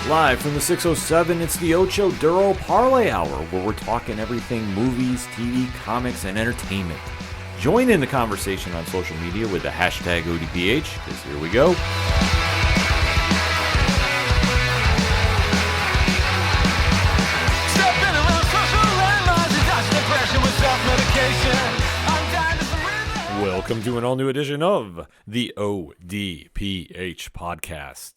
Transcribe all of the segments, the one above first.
Live from the 607, it's the Ocho Duro Parlay Hour, where we're talking everything movies, TV, comics, and entertainment. Join in the conversation on social media with the hashtag ODPH, because here we go. Welcome to an all-new edition of the ODPH podcast.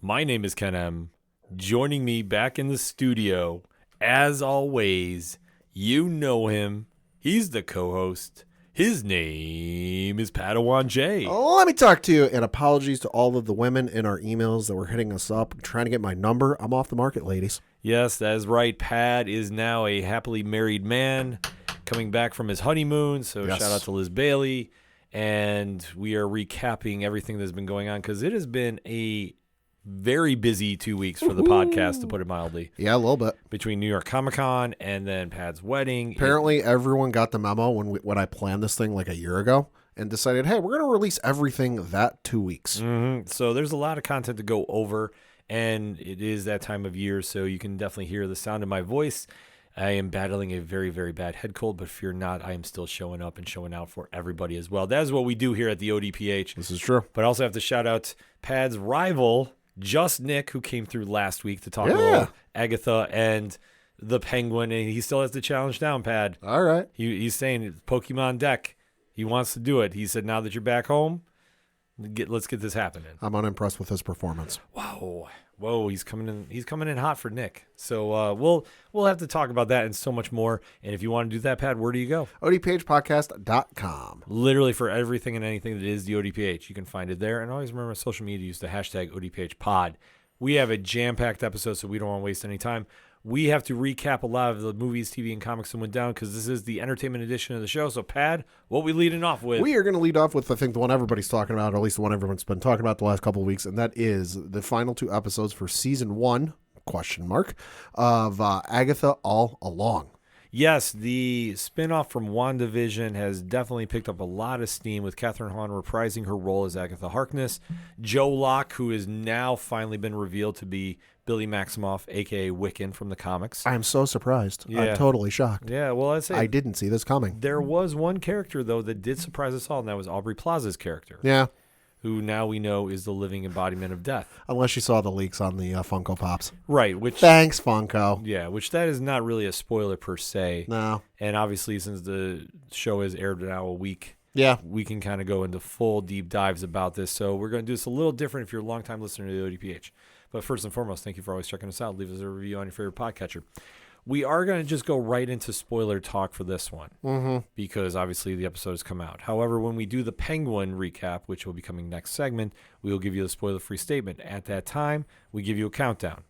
My name is Ken M. Joining me back in the studio, as always, you know him. He's the co-host. His name is Padawan J. Let me talk to you, and apologies to all of the women in our emails that were hitting us up, trying to get my number. I'm off the market, ladies. Yes, that is right. Pad is now a happily married man, coming back from his honeymoon, so Yes. Shout out to Liz Bailey. And we are recapping everything that's been going on, because it has been a very busy 2 weeks for the podcast, to put it mildly. Yeah, a little bit. Between New York Comic Con and then Pad's wedding. Apparently, everyone got the memo when I planned this thing like a year ago and decided, hey, we're going to release everything that 2 weeks. Mm-hmm. So there's a lot of content to go over, and it is that time of year, so you can definitely hear the sound of my voice. I am battling a very, very bad head cold, but fear not, I am still showing up and showing out for everybody as well. That is what we do here at the ODPH. This is true. But I also have to shout out Pad's rival, Just Nick, who came through last week to talk about Agatha and the Penguin, and he still has the challenge down, Pad. All right. He's saying Pokemon deck. He wants to do it. He said, now that you're back home, let's get this happening. I'm unimpressed with his performance. Wow. Whoa, he's coming in. He's coming in hot for Nick. So we'll have to talk about that and so much more. And if you want to do that, Pat, where do you go? ODPHpodcast.com. Literally for everything and anything that is the ODPH, you can find it there. And always remember, social media, use the hashtag ODPHpod. We have a jam-packed episode, so we don't want to waste any time. We have to recap a lot of the movies, TV, and comics that went down, because this is the entertainment edition of the show. So, Pad, what are we leading off with? We are going to lead off with, I think, the one everybody's talking about, or at least the one everyone's been talking about the last couple of weeks, and that is the final 2 episodes for Season 1, of Agatha All Along. Yes, the spinoff from WandaVision has definitely picked up a lot of steam, with Catherine Hahn reprising her role as Agatha Harkness. Joe Locke, who has now finally been revealed to be Billy Maximoff, a.k.a. Wiccan from the comics. I am so surprised. Yeah. I'm totally shocked. Yeah, well, I'd say I didn't see this coming. there was one character, though, that did surprise us all, and that was Aubrey Plaza's character, Yeah, who now we know is the living embodiment of death. unless you saw the leaks on the Funko Pops. Right, which... Thanks, Funko. Yeah, which that is not really a spoiler per se. No. And obviously, since the show has aired now a week, Yeah. we can kind of go into full deep dives about this. So we're going to do this a little different if you're a longtime listener to the ODPH. But first and foremost, thank you for always checking us out. Leave us a review on your favorite podcatcher. We are going to just go right into spoiler talk for this one, because obviously the episode has come out. However, when we do the Penguin recap, which will be coming next segment, we will give you the spoiler-free statement. At that time, we give you a countdown.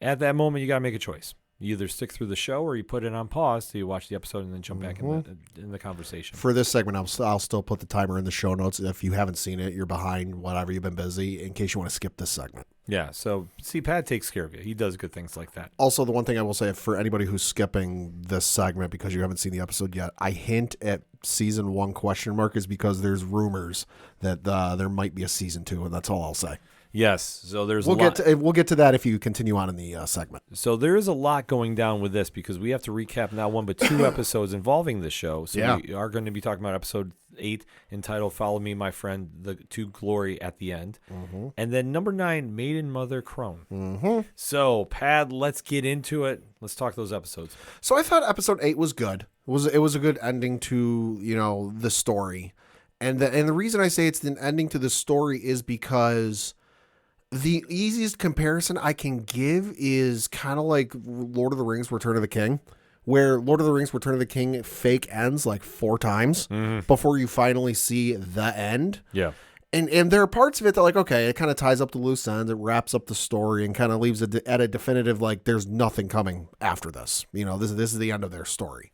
At that moment, you got to make a choice. You either stick through the show or you put it on pause so you watch the episode and then jump back in the conversation. For this segment, I'll still put the timer in the show notes. If you haven't seen it, you're behind, whatever, you've been busy, in case you want to skip this segment. Yeah, so see, Pat takes care of you. He does good things like that. Also, the one thing I will say, for anybody who's skipping this segment because you haven't seen the episode yet, I hint at Season 1 ? Is because there's rumors that there might be a Season 2, and that's all I'll say. Yes, so there's We'll get to that if you continue on in the segment. So there is a lot going down with this, because we have to recap not 1 but 2 episodes involving the show. So we are going to be talking about episode 8, entitled "Follow Me, My Friend," to glory at the end, and then number 9, Maiden Mother Crone. So Pad, let's get into it. Let's talk those episodes. So I thought episode 8 was good. It was a good ending to the story, and the reason I say it's an ending to the story is because the easiest comparison I can give is kind of like Lord of the Rings: Return of the King, where Lord of the Rings: Return of the King fake ends like 4 times before you finally see the end. Yeah. And there are parts of it that, like, okay, it kind of ties up the loose ends, it wraps up the story, and kind of leaves it at a definitive, like, there's nothing coming after this. This is the end of their story.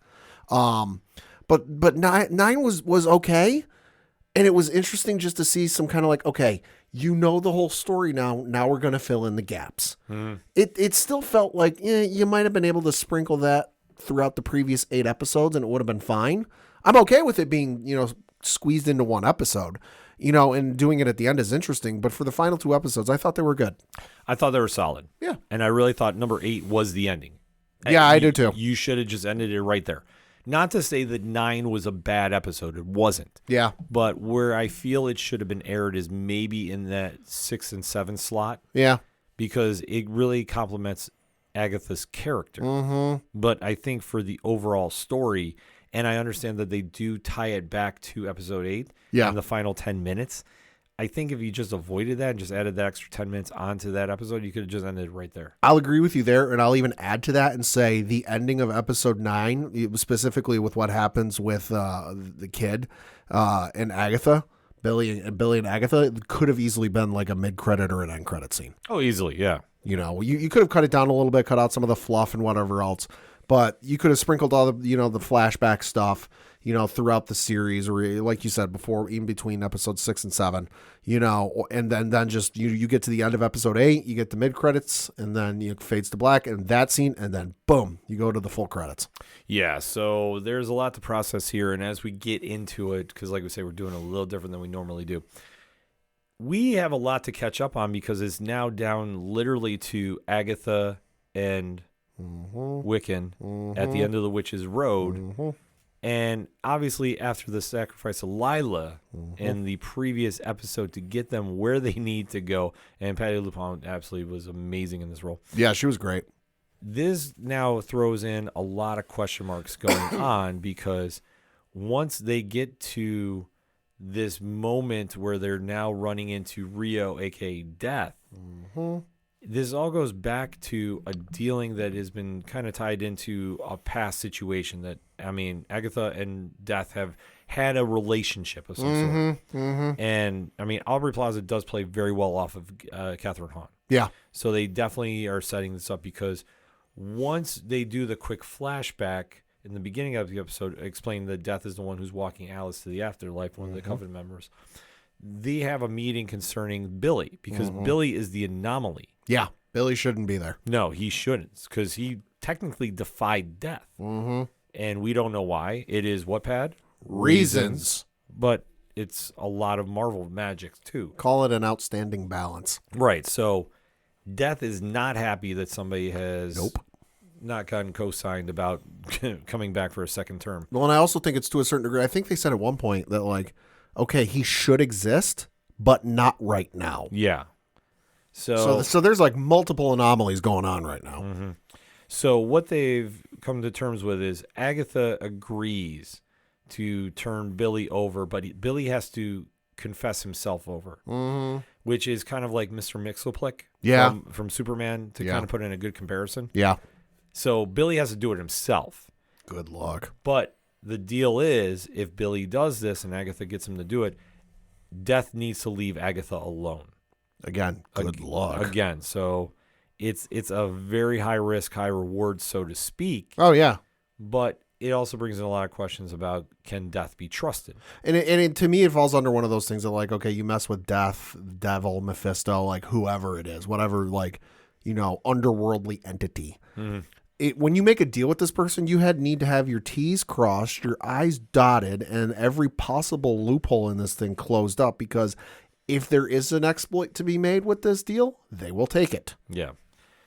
But nine was okay, and it was interesting just to see some kind of like, okay, the whole story now. Now we're going to fill in the gaps. It still felt like you might have been able to sprinkle that throughout the previous 8 episodes, and it would have been fine. I'm okay with it being squeezed into one episode, and doing it at the end is interesting. But for the final 2 episodes, I thought they were good. I thought they were solid. Yeah. And I really thought number 8 was the ending. Yeah, I do too. You should have just ended it right there. Not to say that 9 was a bad episode. It wasn't. Yeah. But where I feel it should have been aired is maybe in that 6 and 7 slot. Yeah. Because it really complements Agatha's character. Mm-hmm. But I think for the overall story, and I understand that they do tie it back to episode 8 Yeah. in the final 10 minutes. I think if you just avoided that and just added that extra 10 minutes onto that episode, you could have just ended right there. I'll agree with you there, and I'll even add to that and say the ending of episode 9, specifically with what happens with the kid and Agatha, Billy and Agatha, could have easily been like a mid-credit or an end-credit scene. Oh, easily, yeah. You could have cut it down a little bit, cut out some of the fluff and whatever else, but you could have sprinkled all the the flashback stuff throughout the series, or like you said before, in between episodes 6 and 7, and then just you get to the end of episode 8, you get the mid credits, and then it fades to black, and that scene, and then boom, you go to the full credits. Yeah, so there's a lot to process here, and as we get into it, because like we say, we're doing a little different than we normally do. We have a lot to catch up on because it's now down literally to Agatha and Wiccan at the end of the Witch's Road. And obviously after the sacrifice of Lila in the previous episode to get them where they need to go, and Patti LuPone absolutely was amazing in this role. Yeah, she was great. This now throws in a lot of question marks going on because once they get to this moment where they're now running into Rio, aka Death, this all goes back to a dealing that has been kind of tied into a past situation that, Agatha and Death have had a relationship of some sort. And, Aubrey Plaza does play very well off of Catherine Hahn. Yeah. So they definitely are setting this up because once they do the quick flashback in the beginning of the episode, explaining that Death is the one who's walking Alice to the afterlife, one of the Coven members, they have a meeting concerning Billy because Billy is the anomaly. Yeah, Billy shouldn't be there. No, he shouldn't because he technically defied Death. And we don't know why. It is what, Pad? Reasons. But it's a lot of Marvel magic, too. Call it an outstanding balance. Right. So Death is not happy that somebody has not gotten co-signed about coming back for a second term. Well, and I also think it's to a certain degree. I think they said at one point that, okay, he should exist, but not right now. Yeah. So there's multiple anomalies going on right now. So what they've come to terms with is Agatha agrees to turn Billy over, but Billy has to confess himself over, which is kind of like Mr. Mxyzptlk from Superman to kind of put in a good comparison. Yeah. So Billy has to do it himself. Good luck. But the deal is, if Billy does this and Agatha gets him to do it, Death needs to leave Agatha alone. Again, good luck. Again, so it's a very high risk, high reward, so to speak. Oh, yeah. But it also brings in a lot of questions about, can Death be trusted? And to me, it falls under one of those things that, okay, you mess with Death, Devil, Mephisto, whoever it is, whatever, underworldly entity. When you make a deal with this person, you need to have your T's crossed, your I's dotted, and every possible loophole in this thing closed up, because if there is an exploit to be made with this deal, they will take it. Yeah.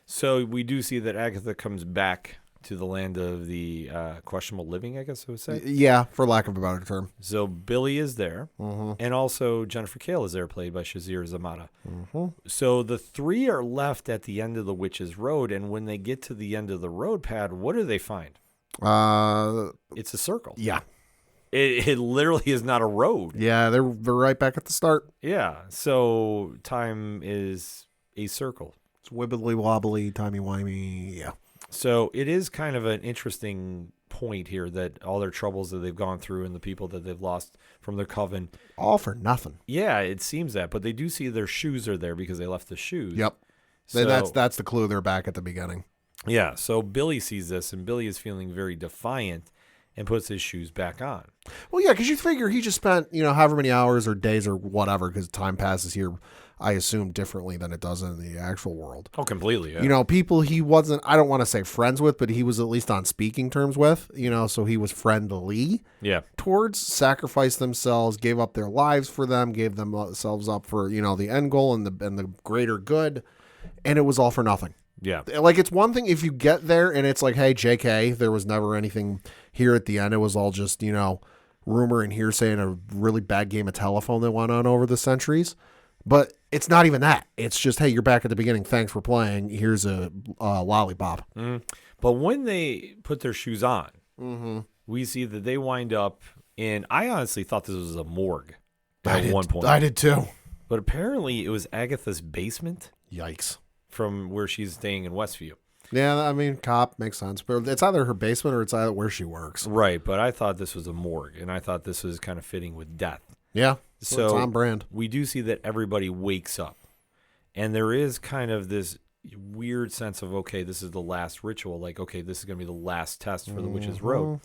So we do see that Agatha comes back to the land of the questionable living, I guess I would say. Yeah, for lack of a better term. So Billy is there, and also Jennifer Kale is there, played by Shazir Zamata. So the three are left at the end of the Witch's Road, and when they get to the end of the road, Pad, what do they find? It's a circle. Yeah. It literally is not a road. Yeah, they're right back at the start. Yeah, so time is a circle. It's wibbly wobbly, timey-wimey, yeah. So it is kind of an interesting point here that all their troubles that they've gone through and the people that they've lost from their coven. All for nothing. Yeah, it seems that. But they do see their shoes are there because they left the shoes. Yep. So that's the clue. They're back at the beginning. Yeah, so Billy sees this, and Billy is feeling very defiant and puts his shoes back on. Well, yeah, because you figure he just spent, however many hours or days or whatever, because time passes here, I assume, differently than it does in the actual world. Oh, completely. Yeah. You know, people he wasn't, I don't want to say friends with, but he was at least on speaking terms with, you know, so he was friendly Yeah. towards, sacrificed themselves, gave up their lives for them, gave themselves up for, you know, the end goal and the greater good. And it was all for nothing. Yeah. Like, it's one thing if you get there and it's like, hey, JK, there was never anything here at the end. It was all just, you know, rumor and hearsay and a really bad game of telephone that went on over the centuries. But it's not even that. It's just, hey, you're back at the beginning. Thanks for playing. Here's a lollipop. But when they put their shoes on, we see that they wind up in, I honestly thought this was a morgue at one point. I did too. But apparently it was Agatha's basement Yikes. from where she's staying in Westview. Yeah, I mean, cop makes sense. But it's either her basement or it's either where she works. Right, but I thought this was a morgue, and I thought this was kind of fitting with death. Yeah, So it's on brand. we do see that everybody wakes up, and there is kind of this weird sense of, okay, this is the last ritual. Like, okay, this is going to be the last test for the Witch's Road.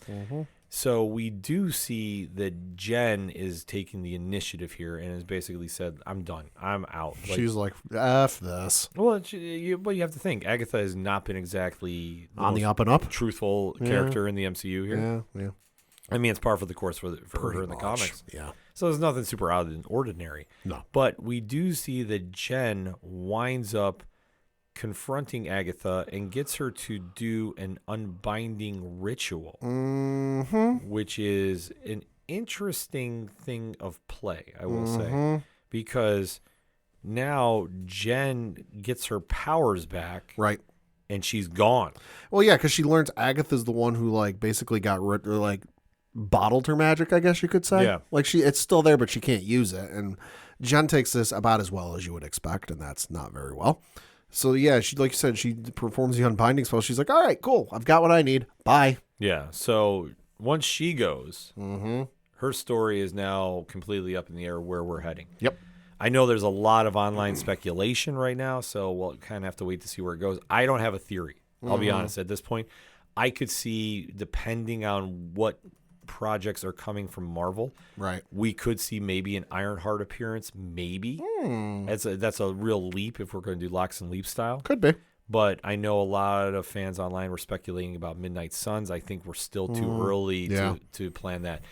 So we do see that Jen is taking the initiative here and has basically said, I'm done. I'm out. She's like, F this. Well, but you have to think, Agatha has not been exactly On the most up and up. truthful character in the MCU here. Yeah. I mean, it's par for the course for Pretty her in the much. comics. Yeah. So there's nothing super out of the ordinary. No. But we do see that Jen winds up confronting Agatha and gets her to do an unbinding ritual, which is an interesting thing of play, I will say, because now Jen gets her powers back, Right. and she's gone. Well, yeah, because she learns Agatha's the one who, like, basically got rid, or like bottled her magic, I guess you could say. Yeah. Like, it's still there, but she can't use it. And Jen takes this about as well as you would expect, and that's not very well. So, yeah, she, like you said, she performs the unbinding spell. She's like, all right, cool. I've got what I need. Bye. Yeah. So once she goes, her story is now completely up in the air where we're heading. Yep. I know there's a lot of online speculation right now, so we'll kind of have to wait to see where it goes. I don't have a theory. I'll be honest at this point. I could see, depending on what projects are coming from Marvel, Right. we could see maybe an Ironheart appearance, maybe. That's a real leap if we're going to do locks and leap style. Could be. But I know a lot of fans online were speculating about Midnight Suns. I think we're still too early to plan that.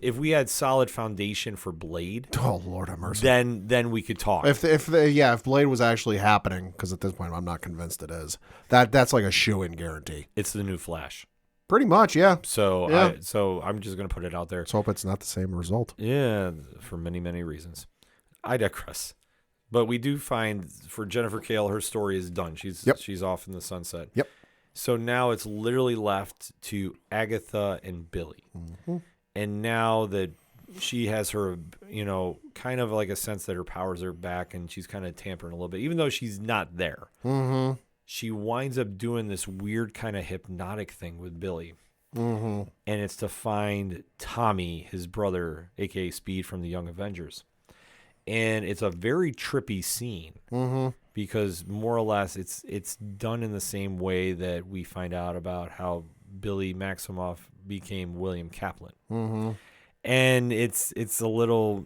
If we had solid foundation for Blade, Oh, Lord have mercy. then we could talk. If Blade was actually happening, because at this point I'm not convinced it is, that's like a shoe-in guarantee. It's the new Flash. Pretty much, yeah. So Yeah. so I'm just going to put it out there. Let's hope it's not the same result. Yeah, for many, many reasons. I digress. But we do find for Jennifer Kale, her story is done. She's off in the sunset. Yep. So now it's literally left to Agatha and Billy. And now that she has her, kind of like a sense that her powers are back and she's kind of tampering a little bit, even though she's not there. She winds up doing this weird kind of hypnotic thing with Billy. And it's to find Tommy, his brother, a.k.a. Speed from the Young Avengers. And it's a very trippy scene because more or less it's done in the same way that we find out about how Billy Maximoff became William Kaplan. And it's a little,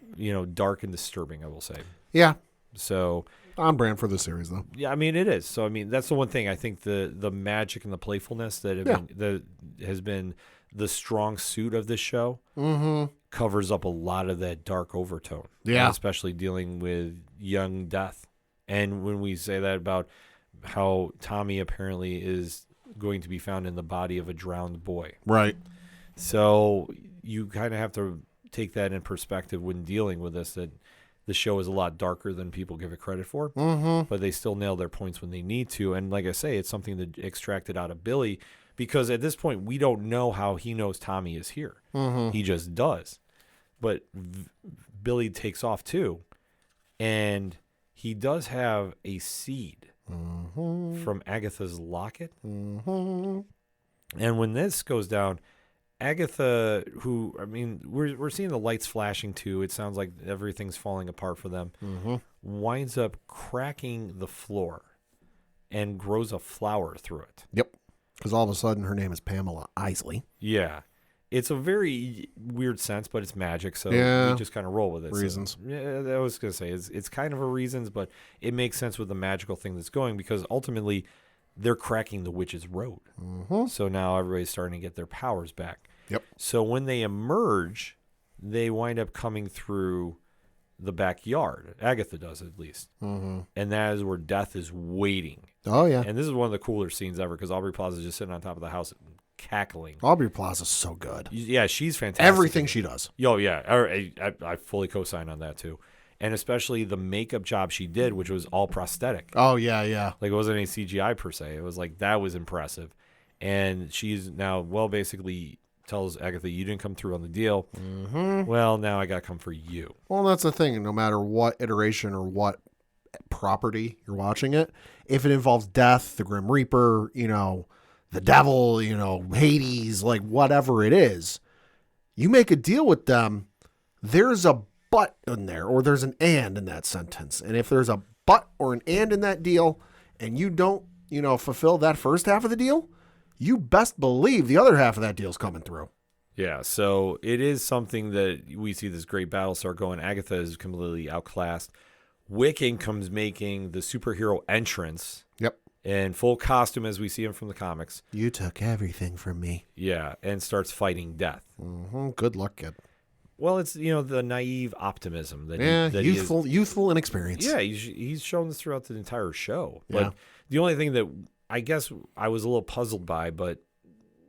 dark and disturbing, I will say. Yeah. So On brand for the series, though. yeah, I mean, it is. So, I mean, that's the one thing. I think the magic and the playfulness that has been the strong suit of this show covers up a lot of that dark overtone. Yeah. Especially dealing with young death. And when we say that about how Tommy apparently is going to be found in the body of a drowned boy. Right. So you kind of have to take that in perspective when dealing with this, that the show is a lot darker than people give it credit for, but they still nail their points when they need to. And like I say, it's something that extracted out of Billy, because at this point, we don't know how he knows Tommy is here. He just does. But Billy takes off too. And he does have a seed from Agatha's locket. And when this goes down, Agatha, who, I mean, we're seeing the lights flashing too. It sounds like everything's falling apart for them. Winds up cracking the floor and grows a flower through it. Yep. Because all of a sudden her name is Pamela Isley. Yeah. It's a very weird sense, but it's magic, so Yeah. we just kind of roll with it. Reasons. So, yeah, I was going to say, it's kind of a reasons, but it makes sense with the magical thing that's going because ultimately they're cracking the witch's road. Mm-hmm. So now everybody's starting to get their powers back. Yep. So when they emerge, they wind up coming through the backyard. Agatha does, at least. Mm-hmm. And that is where death is waiting. Oh, yeah. And this is one of the cooler scenes ever because Aubrey Plaza is just sitting on top of the house cackling. Aubrey Plaza's so good. Yeah, she's fantastic. Everything she does. Oh, yeah. I fully co-sign on that, too. And especially the makeup job she did, which was all prosthetic. Oh, yeah, yeah. Like, it wasn't any CGI per se. It was like, that was impressive. And she's now, basically tells Agatha, you didn't come through on the deal. Mm-hmm. Well, now I got to come for you. Well, that's the thing. No matter what iteration or what property you're watching it, if it involves death, the Grim Reaper, the devil, Hades, like whatever it is, you make a deal with them, there's a but in there, or there's an and in that sentence. And if there's a but or an and in that deal, and you don't, fulfill that first half of the deal, you best believe the other half of that deal's coming through. Yeah, so it is something that we see this great battle start going. Agatha is completely outclassed. Wiccan comes making the superhero entrance. Yep. In full costume as we see him from the comics. You took everything from me. Yeah, and starts fighting death. Mm-hmm. Good luck, kid. Well, it's, the naive optimism. Youthful inexperience. Yeah, he's shown this throughout the entire show. Yeah. But the only thing that I guess I was a little puzzled by, but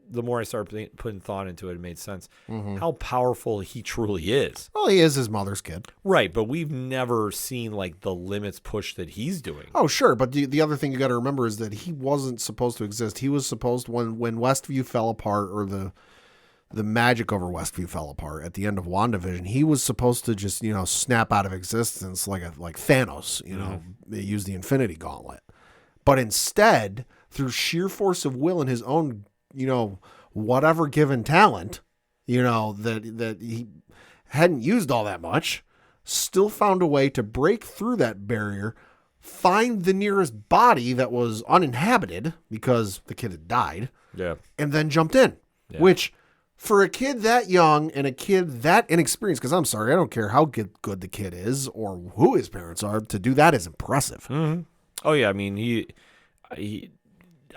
the more I started putting thought into it, it made sense. Mm-hmm. How powerful he truly is. Well, he is his mother's kid. Right, but we've never seen like the limits push that he's doing. Oh, sure. But the other thing you got to remember is that he wasn't supposed to exist. He was supposed, when Westview fell apart, or the magic over Westview fell apart at the end of WandaVision, he was supposed to just, snap out of existence like Thanos, They use the Infinity Gauntlet. But instead, through sheer force of will and his own, whatever given talent, that he hadn't used all that much, still found a way to break through that barrier, find the nearest body that was uninhabited because the kid had died, and then jumped in, which for a kid that young and a kid that inexperienced, because I'm sorry, I don't care how good the kid is or who his parents are, to do that is impressive. Mm-hmm. Oh, yeah. I mean,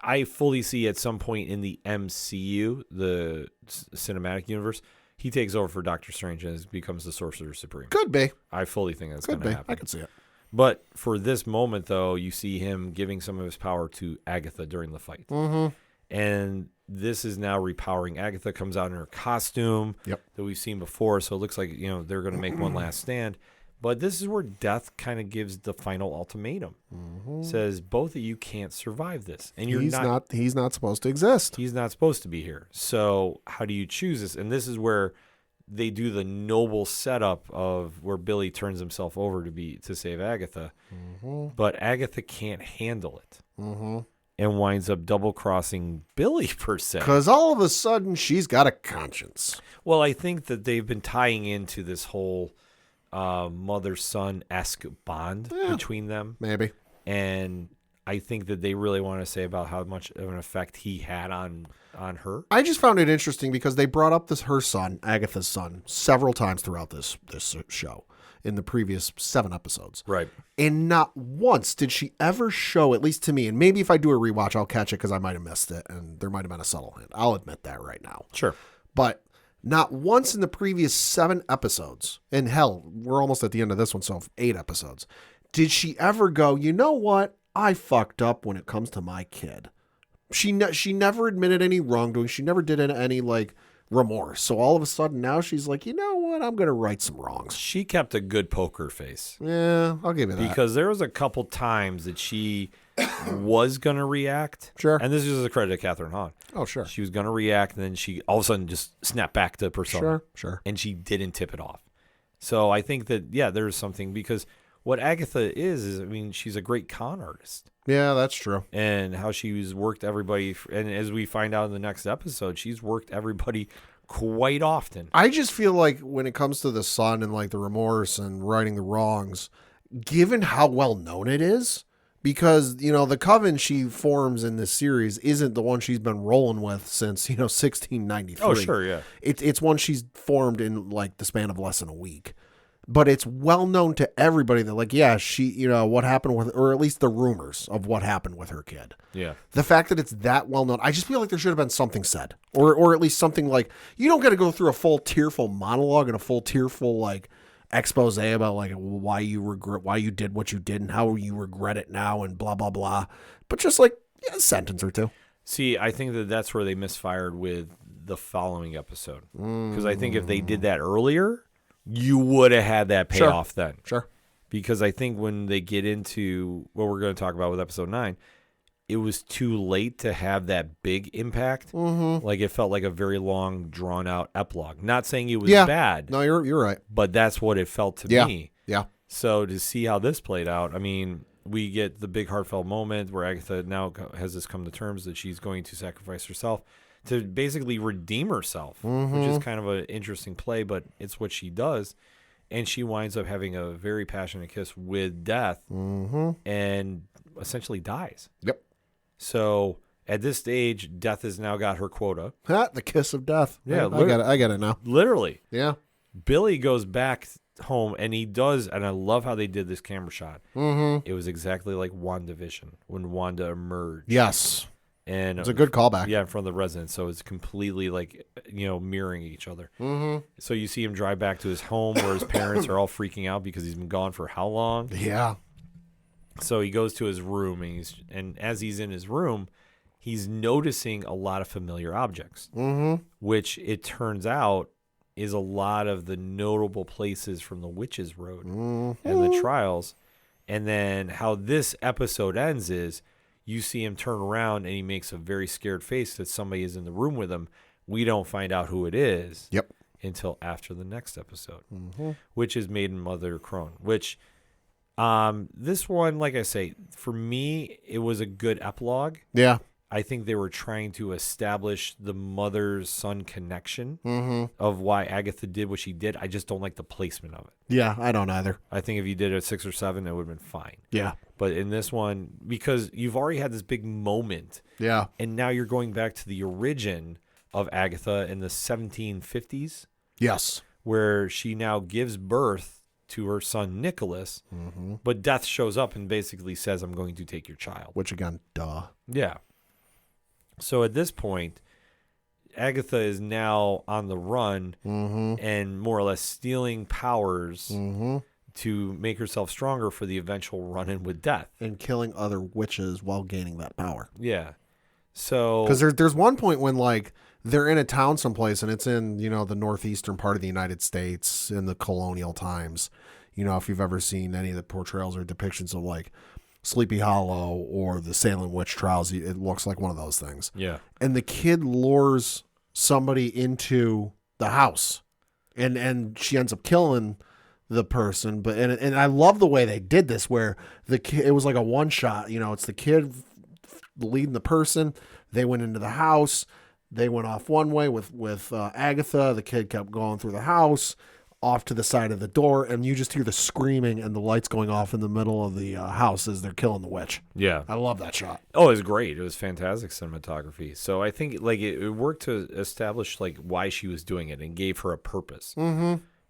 I fully see at some point in the MCU, the cinematic universe, he takes over for Doctor Strange and becomes the Sorcerer Supreme. Could be. I fully think that's going to happen. I can see it. But for this moment, though, you see him giving some of his power to Agatha during the fight. Mm-hmm. And this is now repowering. Agatha comes out in her costume that we've seen before, so it looks like they're going to make one last stand. But this is where Death kind of gives the final ultimatum. Mm-hmm. Says both of you can't survive this, and he's not supposed to exist. He's not supposed to be here. So how do you choose this? And this is where they do the noble setup of where Billy turns himself over to save Agatha, but Agatha can't handle it. Mm-hmm. And winds up double-crossing Billy, per se. Because all of a sudden, she's got a conscience. Well, I think that they've been tying into this whole mother-son-esque bond between them. Maybe. And I think that they really want to say about how much of an effect he had on her. I just found it interesting because they brought up her son, Agatha's son, several times throughout this show in the previous 7 episodes. Right. And not once did she ever show, at least to me, and maybe if I do a rewatch, I'll catch it because I might have missed it and there might have been a subtle hint. I'll admit that right now. Sure. But not once in the previous 7 episodes, and hell, we're almost at the end of this one, so 8 episodes, did she ever go, you know what? I fucked up when it comes to my kid. She never admitted any wrongdoing. She never did any remorse. So all of a sudden now she's like, you know what? I'm going to right some wrongs. She kept a good poker face. Yeah, I'll give you that. Because there was a couple times that she was going to react. Sure. And this is a credit to Catherine Hahn. Oh, sure. She was going to react, and then she all of a sudden just snapped back to persona. Sure. And she didn't tip it off. So I think that, there's something, because what Agatha is, I mean, she's a great con artist. Yeah, that's true. And how she's worked everybody, and as we find out in the next episode, she's worked everybody quite often. I just feel like when it comes to the son and the remorse and righting the wrongs, given how well known it is, Because, the coven she forms in this series isn't the one she's been rolling with since, 1693. Oh, sure, yeah. It's one she's formed in, like, the span of less than a week. But it's well known to everybody that, like, yeah, she, what happened with, or at least the rumors of what happened with her kid. Yeah. The fact that it's that well known, I just feel like there should have been something said. Or at least something like, you don't got to go through a full tearful monologue and a full tearful, like, expose about like why you did what you did and how you regret it now and blah blah blah, but just like a sentence or two. See, I think that's where they misfired with the following episode, because I think if they did that earlier, you would have had that payoff then. Sure. Because I think when they get into what we're going to talk about with episode 9, it was too late to have that big impact. Like, it felt like a very long, drawn-out epilogue. Not saying it was bad. No, you're right. But that's what it felt to me. Yeah. So to see how this played out, I mean, we get the big heartfelt moment where Agatha now has this come to terms that she's going to sacrifice herself to basically redeem herself, which is kind of an interesting play, but it's what she does. And she winds up having a very passionate kiss with Death and essentially dies. Yep. So at this stage, Death has now got her quota. The kiss of death. Yeah, I get it now. Literally. Yeah. Billy goes back home, and he does, and I love how they did this camera shot. It was exactly like WandaVision, when Wanda emerged. Yes. And it's a good callback. Yeah, in front of the residents. So it's completely like, mirroring each other. So you see him drive back to his home where his parents are all freaking out because he's been gone for how long? Yeah. So he goes to his room, and as he's in his room, he's noticing a lot of familiar objects, which it turns out is a lot of the notable places from the Witches' Road and the trials. And then how this episode ends is you see him turn around and he makes a very scared face that somebody is in the room with him. We don't find out who it is until after the next episode, which is Maiden Mother Crone, which... this one, like I say, for me, it was a good epilogue. Yeah. I think they were trying to establish the mother-son connection of why Agatha did what she did. I just don't like the placement of it. Yeah, I don't either. I think if you did it at 6 or 7, it would have been fine. Yeah. But in this one, because you've already had this big moment. Yeah. And now you're going back to the origin of Agatha in the 1750s. Yes. Where she now gives birth to her son Nicholas, but Death shows up and basically says, I'm going to take your child. Which, again, duh. Yeah. So at this point, Agatha is now on the run and more or less stealing powers to make herself stronger for the eventual run-in with Death. And killing other witches while gaining that power. Yeah. So... Because there's one point when, like, they're in a town someplace, and it's in, the northeastern part of the United States in the colonial times. If you've ever seen any of the portrayals or depictions of, like, Sleepy Hollow or the Salem witch trials, it looks like one of those things. Yeah. And the kid lures somebody into the house, and she ends up killing the person. But and I love the way they did this, where the kid, it was like a one shot. It's the kid leading the person. They went into the house. They went off one way with Agatha. The kid kept going through the house, off to the side of the door, and you just hear the screaming and the lights going off in the middle of the house as they're killing the witch. Yeah. I love that shot. Oh, it was great. It was fantastic cinematography. So I think like it worked to establish like why she was doing it and gave her a purpose.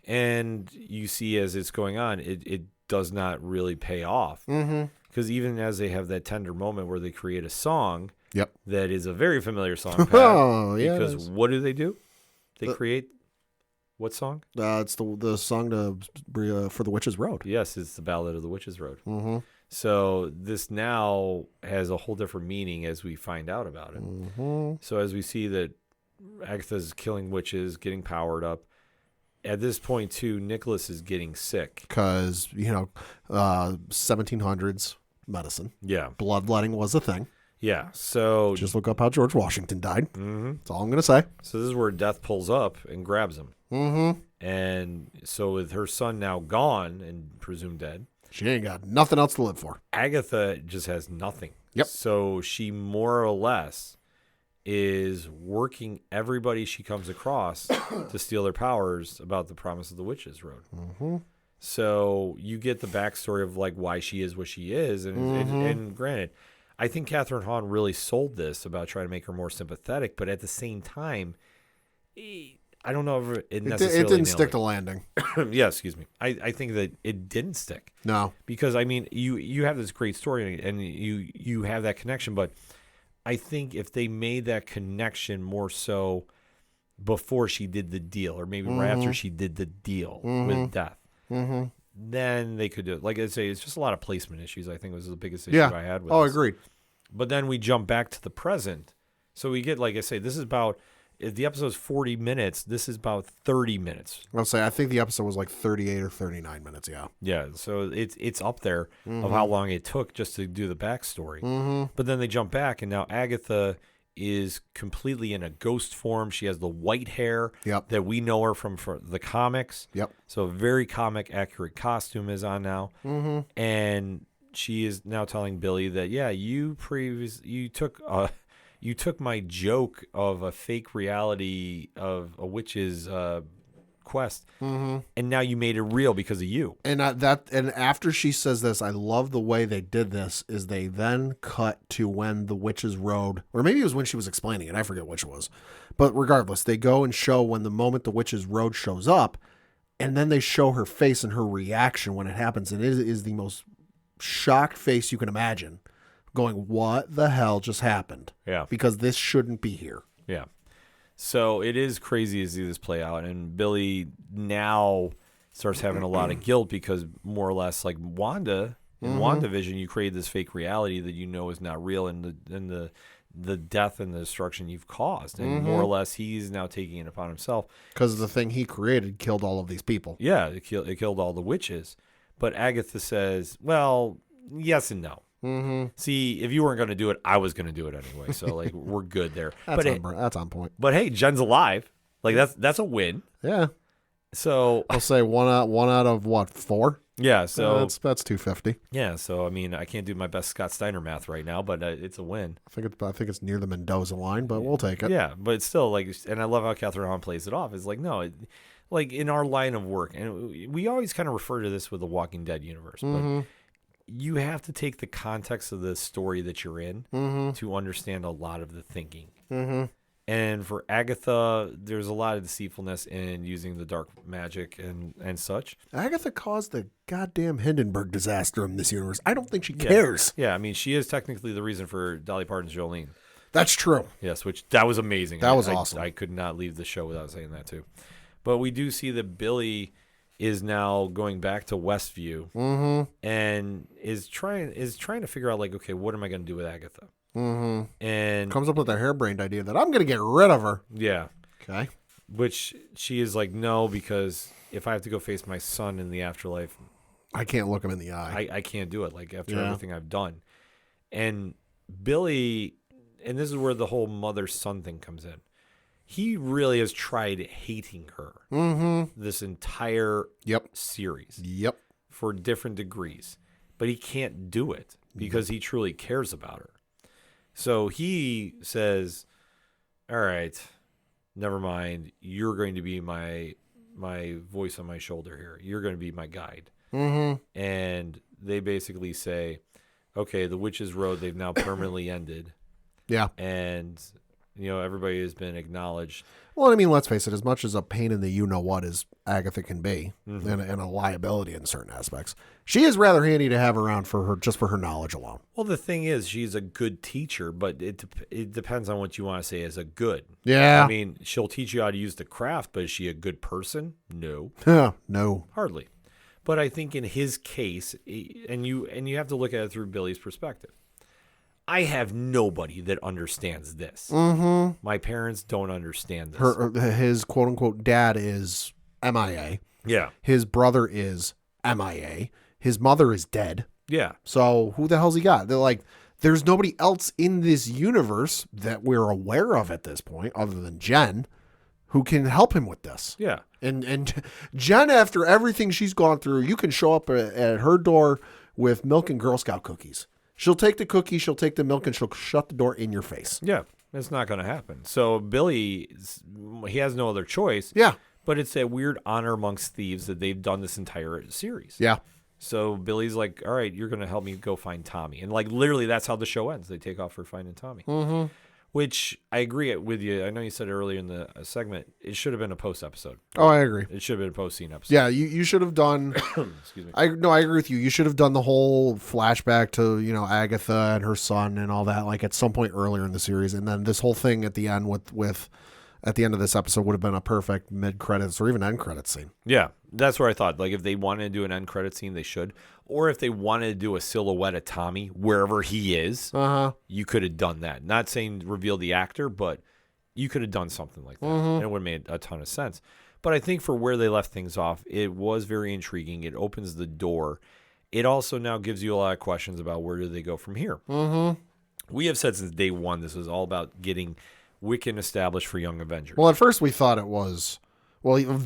And you see as it's going on, it does not really pay off. Because even as they have that tender moment where they create a song... Yep. That is a very familiar song. Pat, oh, yeah. Because what do? They create what song? It's the song for the Witches' Road. Yes, it's the Ballad of the Witches' Road. So this now has a whole different meaning as we find out about it. So as we see that Agatha's killing witches, getting powered up. At this point, too, Nicholas is getting sick. Because, 1700s medicine. Yeah. Bloodletting was a thing. Yeah, so... Just look up how George Washington died. That's all I'm going to say. So this is where Death pulls up and grabs him. And so with her son now gone and presumed dead... She ain't got nothing else to live for. Agatha just has nothing. Yep. So she more or less is working everybody she comes across to steal their powers about the promise of the Witches' Road. So you get the backstory of like why she is what she is, and granted, I think Catherine Hahn really sold this about trying to make her more sympathetic, but at the same time, I don't know if it necessarily It didn't stick the landing. Yeah, excuse me. I think that it didn't stick. No, because I mean, you have this great story and you have that connection, but I think if they made that connection more so before she did the deal, or maybe right after she did the deal with death. Then they could do it. Like I say, it's just a lot of placement issues. I think was the biggest issue I had with this. Agreed. But then we jump back to the present. So we get, like I say, this is about, if the episode's 40 minutes, this is about 30 minutes. I'll say, I think the episode was like 38 or 39 minutes, yeah. Yeah, so it's up there of how long it took just to do the backstory. But then they jump back, and now Agatha is completely in a ghost form. She has the white hair that we know her from the comics. Yep. So a very comic accurate costume is on now. And she is now telling Billy that, yeah, you took my joke of a fake reality of a witch's quest, and now you made it real because of you. And and after she says this, I love the way they did this. Is they then cut to when the witch's road, or maybe it was when she was explaining it. I forget which it was, but regardless, they go and show when the moment the witch's road shows up, and then they show her face and her reaction when it happens, and it is the most shocked face you can imagine, going, "What the hell just happened?" Yeah, because this shouldn't be here. Yeah. So it is crazy to see this play out, and Billy now starts having a lot of guilt because more or less, like Wanda in WandaVision, you created this fake reality that you know is not real, and the death and the destruction you've caused, and more or less he's now taking it upon himself because the thing he created killed all of these people. Yeah, it killed all the witches. But Agatha says, "Well, yes and no." See, if you weren't going to do it, I was going to do it anyway. So like, we're good there. That's on point. But hey, Jen's alive. Like that's a win. Yeah. So I'll say one out of what, 4? Yeah. So that's 250. Yeah. So I mean, I can't do my best Scott Steiner math right now, but it's a win. I think it's near the Mendoza line, but we'll take it. Yeah, but it's still like, and I love how Catherine Hahn plays it off. It's like, no, like in our line of work, and we always kind of refer to this with the Walking Dead universe, but you have to take the context of the story that you're in to understand a lot of the thinking. And for Agatha, there's a lot of deceitfulness in using the dark magic and such. Agatha caused the goddamn Hindenburg disaster in this universe. I don't think she cares. Yeah, I mean, she is technically the reason for Dolly Parton's Jolene. That's true. Yes, that was amazing. That was awesome. I could not leave the show without saying that too. But we do see that Billy is now going back to Westview and is trying to figure out, like, okay, what am I going to do with Agatha? And comes up with a harebrained idea that I'm going to get rid of her. Yeah. Okay. Which she is like, no, because if I have to go face my son in the afterlife, I can't look him in the eye. I can't do it. Like, after everything I've done. And Billy, and this is where the whole mother-son thing comes in. He really has tried hating her this entire series for different degrees, but he can't do it because he truly cares about her. So he says, all right, never mind. You're going to be my voice on my shoulder here. You're going to be my guide. And they basically say, okay, the Witch's Road, they've now permanently ended. Yeah. And everybody has been acknowledged. Well, I mean, let's face it, as much as a pain in the you-know-what as Agatha can be, and a liability in certain aspects, she is rather handy to have around just for her knowledge alone. Well, the thing is, she's a good teacher, but it depends on what you want to say as a good. Yeah. I mean, she'll teach you how to use the craft, but is she a good person? No. No. Hardly. But I think in his case, and you have to look at it through Billy's perspective. I have nobody that understands this. My parents don't understand this. His quote-unquote dad is MIA. Yeah. His brother is MIA. His mother is dead. Yeah. So who the hell's he got? They're like, there's nobody else in this universe that we're aware of at this point, other than Jen, who can help him with this. Yeah. And Jen, after everything she's gone through, you can show up at her door with milk and Girl Scout cookies. She'll take the cookie, she'll take the milk, and she'll shut the door in your face. Yeah, it's not going to happen. So Billy, he has no other choice. Yeah. But it's that weird honor amongst thieves that they've done this entire series. Yeah. So Billy's like, all right, you're going to help me go find Tommy. And like literally that's how the show ends. They take off for finding Tommy. Mm-hmm. Which I agree with you. I know you said earlier in the segment, it should have been a post episode. Oh, I agree. It should have been a post scene episode. Yeah, you should have done. Excuse me. I agree with you. You should have done the whole flashback to Agatha and her son and all that like at some point earlier in the series, and then this whole thing at the end with at the end of this episode would have been a perfect mid credits or even end credits scene. Yeah, that's where I thought. Like if they wanted to do an end credit scene, they should. Or if they wanted to do a silhouette of Tommy wherever he is, you could have done that. Not saying reveal the actor, but you could have done something like that. And it would have made a ton of sense. But I think for where they left things off, it was very intriguing. It opens the door. It also now gives you a lot of questions about where do they go from here. We have said since day one this was all about getting Wiccan established for Young Avengers. Well, at first we thought it was,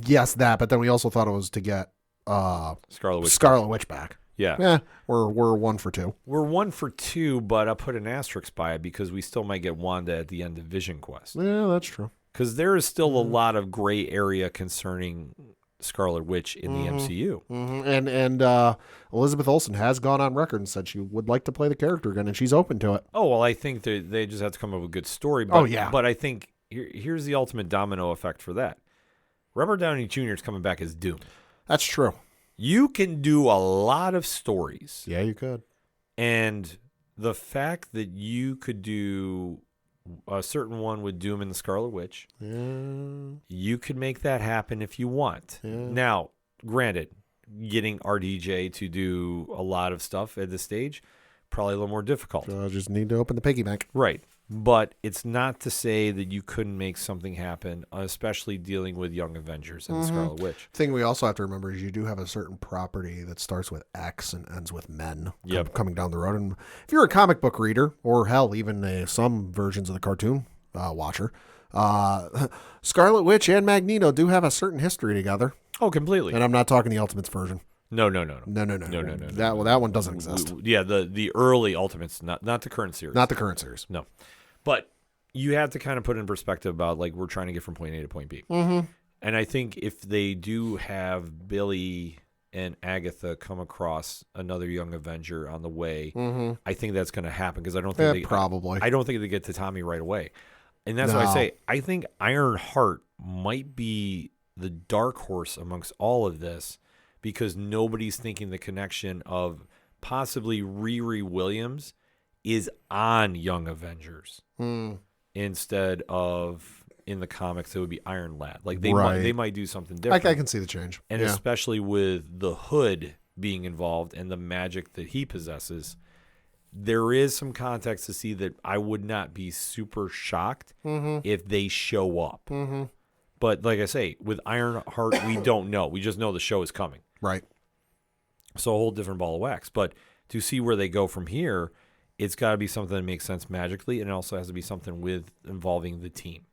yes, that, but then we also thought it was to get Scarlet Witch back. Yeah. We're 1 for 2. We're 1 for 2, but I'll put an asterisk by it because we still might get Wanda at the end of Vision Quest. Yeah, that's true. Because there is still a lot of gray area concerning Scarlet Witch in the MCU. And Elizabeth Olsen has gone on record and said she would like to play the character again, and she's open to it. Oh, well, I think they just have to come up with a good story. But, yeah. But I think here's the ultimate domino effect for that. Robert Downey Jr. is coming back as Doom. That's true. You can do a lot of stories. Yeah, you could. And the fact that you could do a certain one with Doom and the Scarlet Witch, you could make that happen if you want. Yeah. Now, granted, getting RDJ to do a lot of stuff at this stage, probably a little more difficult. So I just need to open the piggy bank. Right. But it's not to say that you couldn't make something happen, especially dealing with Young Avengers and the Scarlet Witch. The thing we also have to remember is you do have a certain property that starts with X and ends with men coming down the road. And if you're a comic book reader, or hell, even some versions of the cartoon watcher, Scarlet Witch and Magneto do have a certain history together. Oh, completely. And I'm not talking the Ultimates version. No. That one doesn't exist. Yeah, the early Ultimates, not the current series. Not the current series. No. But you have to kind of put in perspective about like we're trying to get from point A to point B. And I think if they do have Billy and Agatha come across another Young Avenger on the way, I think that's going to happen because I don't think probably. I don't think they get to Tommy right away. And that's why I say I think Ironheart might be the dark horse amongst all of this because nobody's thinking the connection of possibly Riri Williams is on Young Avengers instead of in the comics it would be Iron Lad. Like they might do something different. I can see the change. And especially with the Hood being involved and the magic that he possesses, there is some context to see that I would not be super shocked if they show up. But like I say, with Ironheart, we don't know. We just know the show is coming. Right. So a whole different ball of wax. But to see where they go from here, it's got to be something that makes sense magically, and it also has to be something with involving the team.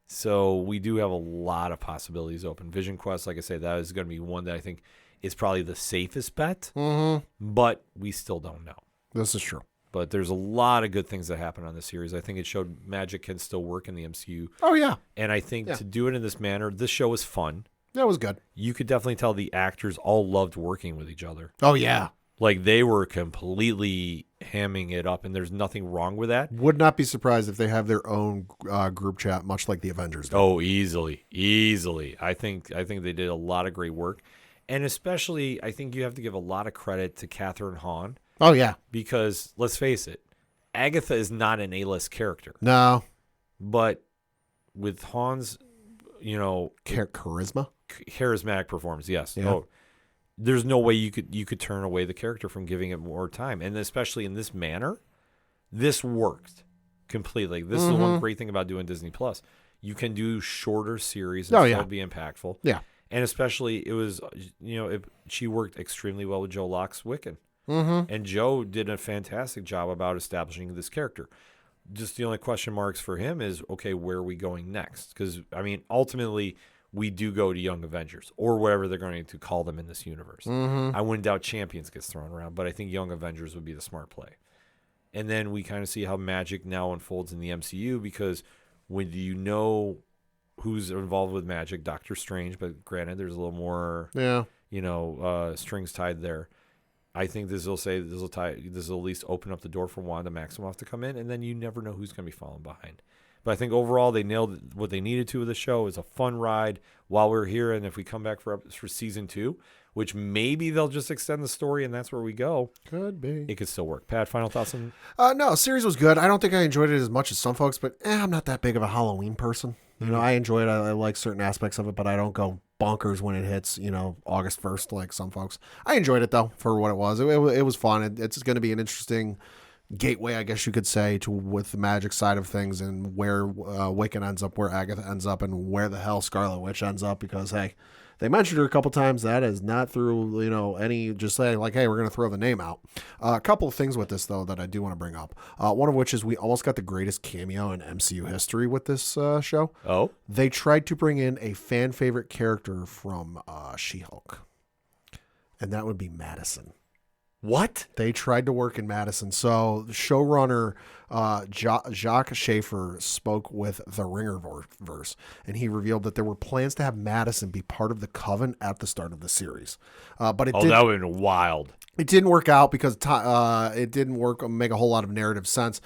So we do have a lot of possibilities open. Vision Quest, like I say, that is going to be one that I think is probably the safest bet, but we still don't know. This is true. But there's a lot of good things that happen on this series. I think it showed magic can still work in the MCU. Oh, yeah. And I think to do it in this manner, this show was fun. That was good. You could definitely tell the actors all loved working with each other. Oh, yeah. Like they were completely hamming it up, and there's nothing wrong with that. Would not be surprised if they have their own group chat, much like the Avengers did. Oh, easily. I think they did a lot of great work, and especially I think you have to give a lot of credit to Catherine Hahn. Oh yeah, because let's face it, Agatha is not an A-list character. No, but with Hahn's, charismatic performance, yes. Yeah. Oh, there's no way you could turn away the character from giving it more time. And especially in this manner, this worked completely. This is the one great thing about doing Disney Plus. You can do shorter series and still be impactful. Yeah. And especially it was, she worked extremely well with Joe Locke's Wiccan. And Joe did a fantastic job about establishing this character. Just the only question marks for him is, okay, where are we going next? Because, ultimately, we do go to Young Avengers or whatever they're going to call them in this universe. I wouldn't doubt Champions gets thrown around, but I think Young Avengers would be the smart play. And then we kind of see how magic now unfolds in the MCU because when you know who's involved with magic, Doctor Strange, but granted, there's a little more, strings tied there. I think this will at least open up the door for Wanda Maximoff to come in, and then you never know who's going to be falling behind. But I think overall they nailed what they needed to with the show. It was a fun ride while we're here, and if we come back for season 2, which maybe they'll just extend the story, and that's where we go. Could be. It could still work. Pat, final thoughts on? No, series was good. I don't think I enjoyed it as much as some folks, but I'm not that big of a Halloween person. I enjoy it. I like certain aspects of it, but I don't go bonkers when it hits, August 1st like some folks. I enjoyed it, though, for what it was. It was fun. It's going to be an interesting gateway, I guess you could say, with the magic side of things and where Wiccan ends up, where Agatha ends up, and where the hell Scarlet Witch ends up, because, hey, they mentioned her a couple times. That is not through, any just saying like, hey, we're going to throw the name out. A couple of things with this, though, that I do want to bring up. One of which is we almost got the greatest cameo in MCU history with this show. Oh? They tried to bring in a fan favorite character from She-Hulk, and that would be Madison. What? They tried to work in Madison. So the showrunner Jacques Schaefer spoke with the Ringerverse, and he revealed that there were plans to have Madison be part of the Coven at the start of the series. But it that would have been wild. It didn't work out because it didn't make a whole lot of narrative sense.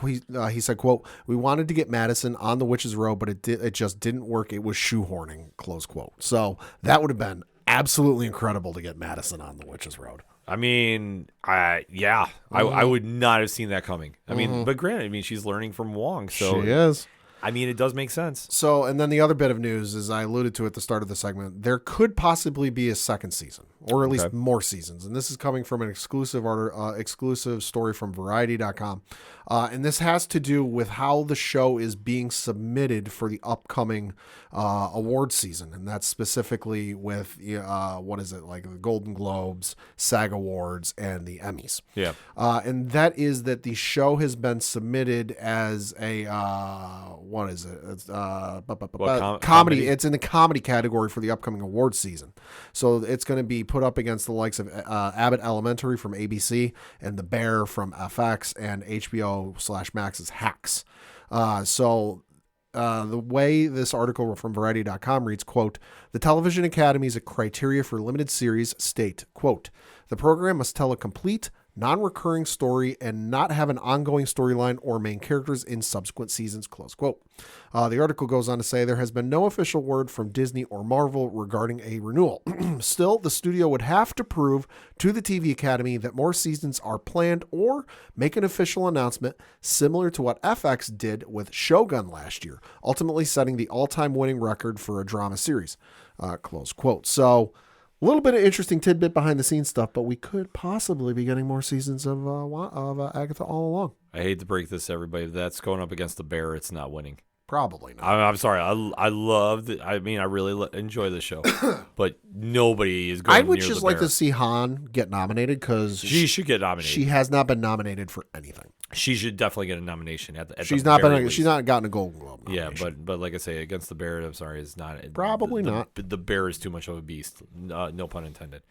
He said, quote, "We wanted to get Madison on the Witch's Road, but it just didn't work. It was shoehorning," close quote. So that would have been absolutely incredible to get Madison on the Witch's Road. I mean, I would not have seen that coming. I mean, but granted, she's learning from Wong, so she is. I mean, it does make sense. So, and then the other bit of news, as I alluded to at the start of the segment, there could possibly be a second season, or at least more seasons. And this is coming from an exclusive story from Variety.com. And this has to do with how the show is being submitted for the upcoming award season. And that's specifically with, the Golden Globes, SAG Awards, and the Emmys. Yeah. And that is that the show has been submitted as a, It's comedy. It's in the comedy category for the upcoming award season. So it's going to be put up against the likes of Abbott Elementary from ABC and The Bear from FX and HBO/Max's Hacks. The way this article from Variety.com reads, quote, "The Television Academy's criteria for limited series state, quote, the program must tell a complete, non-recurring story and not have an ongoing storyline or main characters in subsequent seasons," close quote. The article goes on to say there has been no official word from Disney or Marvel regarding a renewal. Still, the studio would have to prove to the TV Academy that more seasons are planned or make an official announcement similar to what FX did with Shogun last year, ultimately setting the all-time winning record for a drama series, close quote. So, a little bit of interesting tidbit behind the scenes stuff, but we could possibly be getting more seasons of Agatha All Along. I hate to break this to everybody, but that's going up against the Bear. It's not winning. Probably not. I'm sorry. I love it. I mean, I really enjoy the show, but nobody is going. I would just like to see Han get nominated because she should get nominated. She has not been nominated for anything. She should definitely get a nomination. She's not gotten a Golden Globe nomination. Yeah, but like I say, against the Bear, I'm sorry, is not probably not. The Bear is too much of a beast. No pun intended.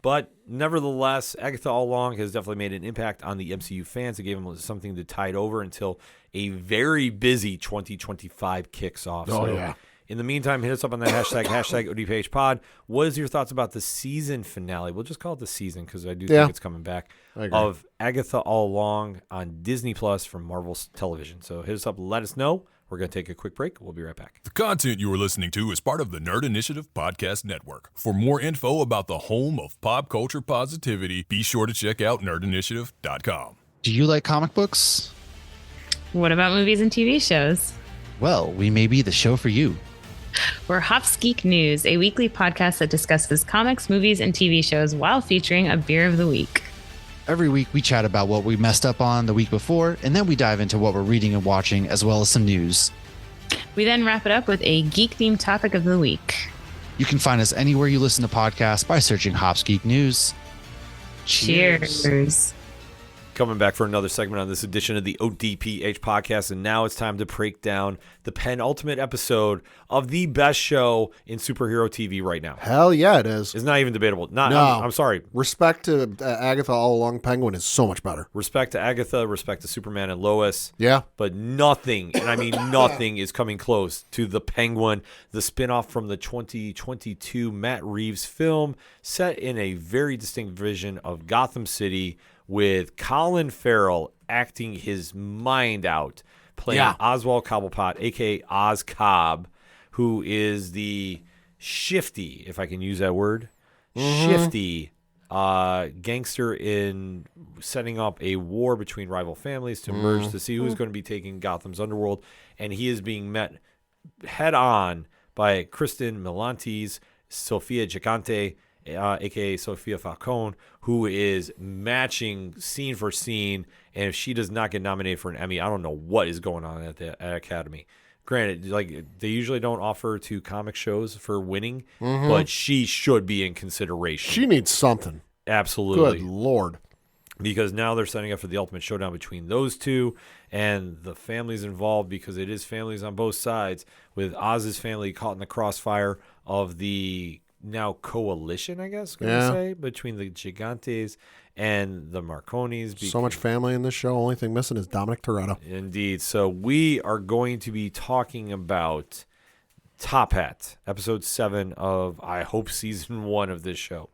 But nevertheless, Agatha All Long has definitely made an impact on the MCU fans. It gave them something to tide over until a very busy 2025 kicks off. In the meantime, hit us up on that hashtag ODPH pod. What is your thoughts about the season finale? We'll just call it the season because I do think it's coming back. Of Agatha All Long on Disney Plus from Marvel Television. So hit us up, let us know. We're going to take a quick break. We'll be right back. The content you are listening to is part of the Nerd Initiative Podcast Network. For more info about the home of pop culture positivity, be sure to check out nerdinitiative.com. Do you like comic books? What about movies and TV shows? Well, we may be the show for you. We're Hops Geek News, a weekly podcast that discusses comics, movies, and TV shows while featuring a beer of the week. Every week, we chat about what we messed up on the week before, and then we dive into what we're reading and watching, as well as some news. We then wrap it up with a geek-themed topic of the week. You can find us anywhere you listen to podcasts by searching Hops Geek News. Cheers. Coming back for another segment on this edition of the ODPH podcast, and now it's time to break down the penultimate episode of the best show in superhero TV right now. Hell yeah, it is. It's not even debatable. No. I'm sorry. Respect to Agatha All Long Penguin is so much better. Respect to Agatha, respect to Superman and Lois. Yeah. But nothing, and I mean nothing, is coming close to The Penguin, the spinoff from the 2022 Matt Reeves film, set in a very distinct vision of Gotham City, with Colin Farrell acting his mind out, playing Oswald Cobblepot, a.k.a. Oz Cobb, who is the shifty, if I can use that word, shifty gangster in setting up a war between rival families to merge to see who's going to be taking Gotham's underworld. And he is being met head on by Kristen Milantes, Sofia Gigante, a.k.a. Sofia Falcone, who is matching scene for scene. And if she does not get nominated for an Emmy, I don't know what is going on at the Academy. Granted, like, they usually don't offer to comic shows for winning, but she should be in consideration. She needs something. Absolutely. Good Lord. Because now they're setting up for the ultimate showdown between those two, and the families involved, because it is families on both sides, with Oz's family caught in the crossfire of the now coalition, I guess, say, between the Gigantes and the Marconis. So much family in this show. Only thing missing is Dominic Toretto. Indeed. So we are going to be talking about Top Hat, episode 7 of, I hope, season 1 of this show.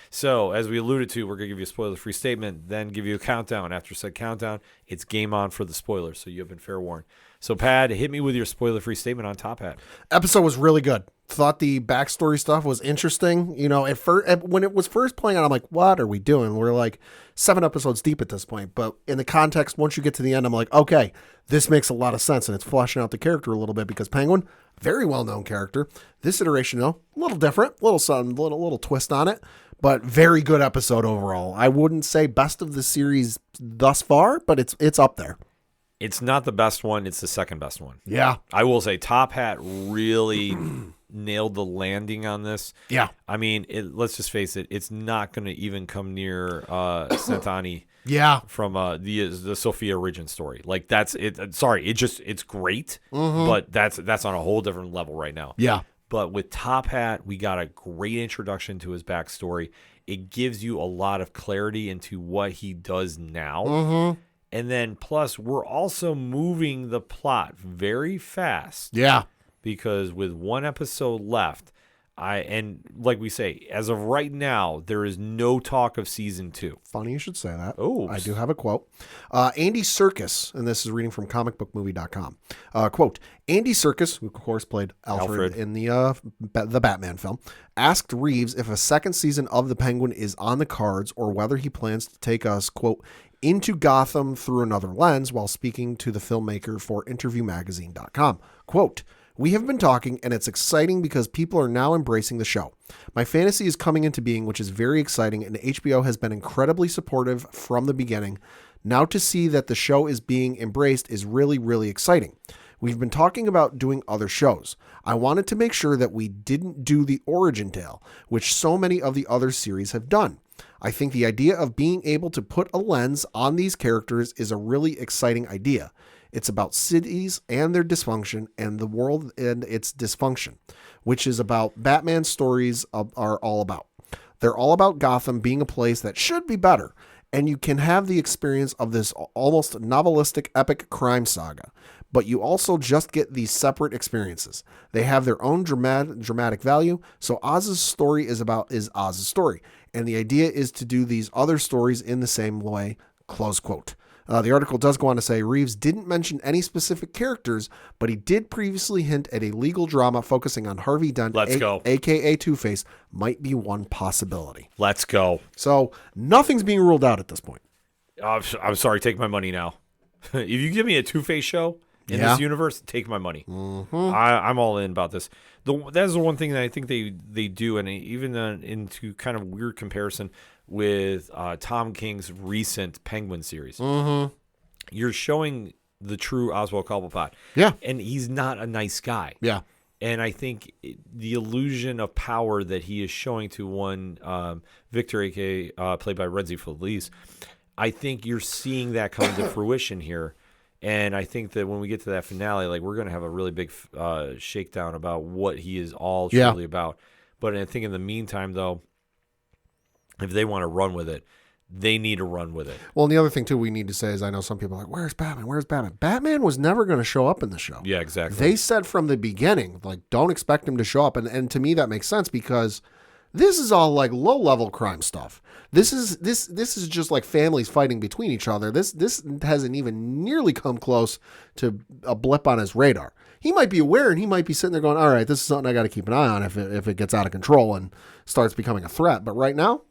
So, as we alluded to, we're going to give you a spoiler-free statement, then give you a countdown. After said countdown, it's game on for the spoilers, so you have been fair warned. So, Pad, hit me with your spoiler-free statement on Top Hat. Episode was really good. Thought the backstory stuff was interesting. You know, at first, when it was first playing out, I'm like, what are we doing? We're like 7 episodes deep at this point. But in the context, once you get to the end, I'm like, okay, this makes a lot of sense. And it's fleshing out the character a little bit, because Penguin, very well-known character. This iteration, though, a little different, little twist on it. But very good episode overall. I wouldn't say best of the series thus far, but it's up there. It's not the best one. It's the second best one. Yeah. I will say Top Hat really nailed the landing on this. Yeah. I mean, let's just face it. It's not going to even come near Santani. Yeah. From the Sophia origin story. Like, that's it. Sorry, it's great, but that's on a whole different level right now. Yeah. But with Top Hat, we got a great introduction to his backstory. It gives you a lot of clarity into what he does now. And then plus, we're also moving the plot very fast. Yeah. Because with one episode left, and like we say, as of right now, there is no talk of season 2. Funny you should say that. Oh, I do have a quote. Andy Serkis, and this is reading from comicbookmovie.com. Quote, Andy Serkis, who of course played Alfred. In the Batman film, asked Reeves if a second season of The Penguin is on the cards, or whether he plans to take us, quote, into Gotham through another lens, while speaking to the filmmaker for interviewmagazine.com. Quote, we have been talking, and it's exciting because people are now embracing the show. My fantasy is coming into being, which is very exciting, and HBO has been incredibly supportive from the beginning. Now to see that the show is being embraced is really, really exciting. We've been talking about doing other shows. I wanted to make sure that we didn't do the origin tale, which so many of the other series have done. I think the idea of being able to put a lens on these characters is a really exciting idea. It's about cities and their dysfunction, and the world and its dysfunction, which is about Batman's stories are all about. They're all about Gotham being a place that should be better, and you can have the experience of this almost novelistic epic crime saga, but you also just get these separate experiences. They have their own dramatic value, so Oz's story is Oz's story, and the idea is to do these other stories in the same way, close quote. The article does go on to say Reeves didn't mention any specific characters, but he did previously hint at a legal drama focusing on Harvey Dent, a.k.a. Two-Face, might be one possibility. Let's go. So nothing's being ruled out at this point. I'm sorry, take my money now. If you give me a Two-Face show in this universe, take my money. I'm all in about this. That's the one thing that I think they do, and even into kind of weird comparison with Tom King's recent Penguin series. You're showing the true Oswald Cobblepot. Yeah. And he's not a nice guy. Yeah. And I think the illusion of power that he is showing to one Victor, a.k.a. Played by Renzi Felice, I think you're seeing that come to fruition here. And I think that when we get to that finale, like we're going to have a really big shakedown about what he is all truly about. But I think in the meantime, though, if they want to run with it, they need to run with it. Well, and the other thing, too, we need to say is I know some people are like, where's Batman? Where's Batman? Batman was never going to show up in the show. Yeah, exactly. They said from the beginning, like, don't expect him to show up. And to me, that makes sense because this is all like low-level crime stuff. This is just like families fighting between each other. This hasn't even nearly come close to a blip on his radar. He might be aware and he might be sitting there going, all right, this is something I got to keep an eye on if it gets out of control and starts becoming a threat. But right now,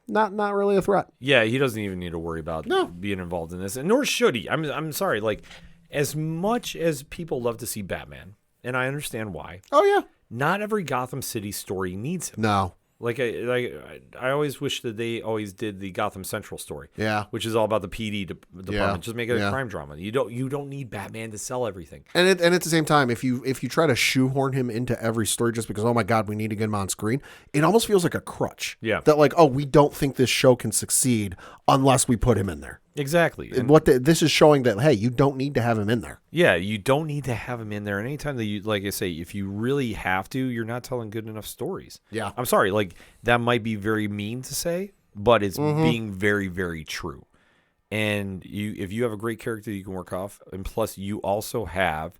not really a threat. Yeah, he doesn't even need to worry about being involved in this, and nor should he. I'm sorry. Like, as much as people love to see Batman, and I understand why. Oh yeah. Not every Gotham City story needs him. No. Like I always wish that they always did the Gotham Central story. Yeah. Which is all about the PD department. Yeah. Just make it a crime drama. You don't need Batman to sell everything. And at the same time, if you try to shoehorn him into every story just because, oh my God, we need to get him on screen, it almost feels like a crutch. Yeah. That like, oh, we don't think this show can succeed unless we put him in there. Exactly. And This is showing that, hey, you don't need to have him in there. yeah, you don't need to have him in there. And anytime that you, like I say, if you really have to, you're not telling good enough stories. Yeah. I'm sorry. Like, that might be very mean to say, but it's being very, very true. And if you have a great character that you can work off, and plus you also have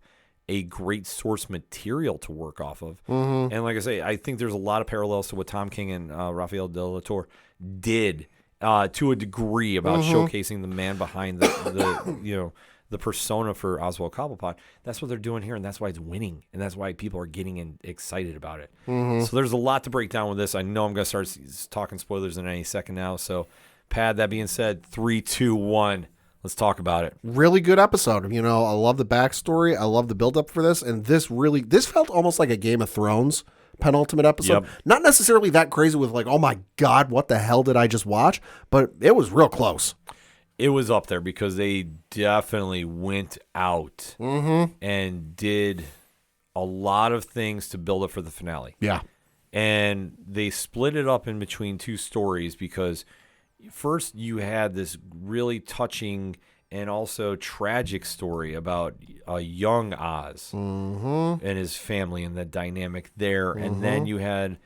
a great source material to work off of. And like I say, I think there's a lot of parallels to what Tom King and Rafael de la Torre did to a degree about showcasing the man behind the persona for Oswald Cobblepot. That's what they're doing here, and that's why it's winning, and that's why people are getting excited about it. So there's a lot to break down with this. I know I'm going to start talking spoilers in any second now. So, Pat, that being said, 3, 2, 1. Let's talk about it. Really good episode. You know, I love the backstory. I love the buildup for this. And this felt almost like a Game of Thrones penultimate episode. Yep. Not necessarily that crazy with like, oh my God, what the hell did I just watch? But it was real close. It was up there because they definitely went out and did a lot of things to build up for the finale. Yeah. And they split it up in between two stories because first you had this really touching and also tragic story about a young Oz and his family and the dynamic there. And then you had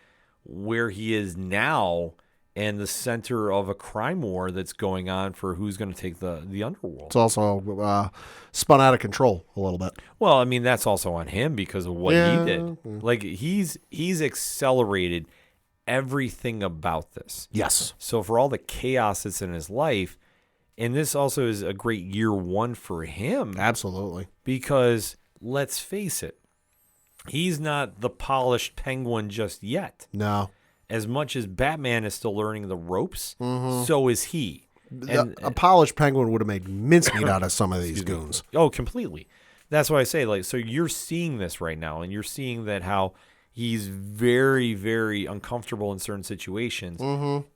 where he is now and the center of a crime war that's going on for who's going to take the underworld. It's also spun out of control a little bit. Well, I mean, that's also on him because of what he did. Like, he's accelerated everything about this. Yes. So for all the chaos that's in his life, and this also is a great year one for him. Absolutely. Because let's face it, he's not the polished penguin just yet. No. As much as Batman is still learning the ropes, so is he. And A polished penguin would have made mincemeat out of some of these goons. Oh, completely. That's why I say, like, so you're seeing this right now, and you're seeing that how he's very, very uncomfortable in certain situations,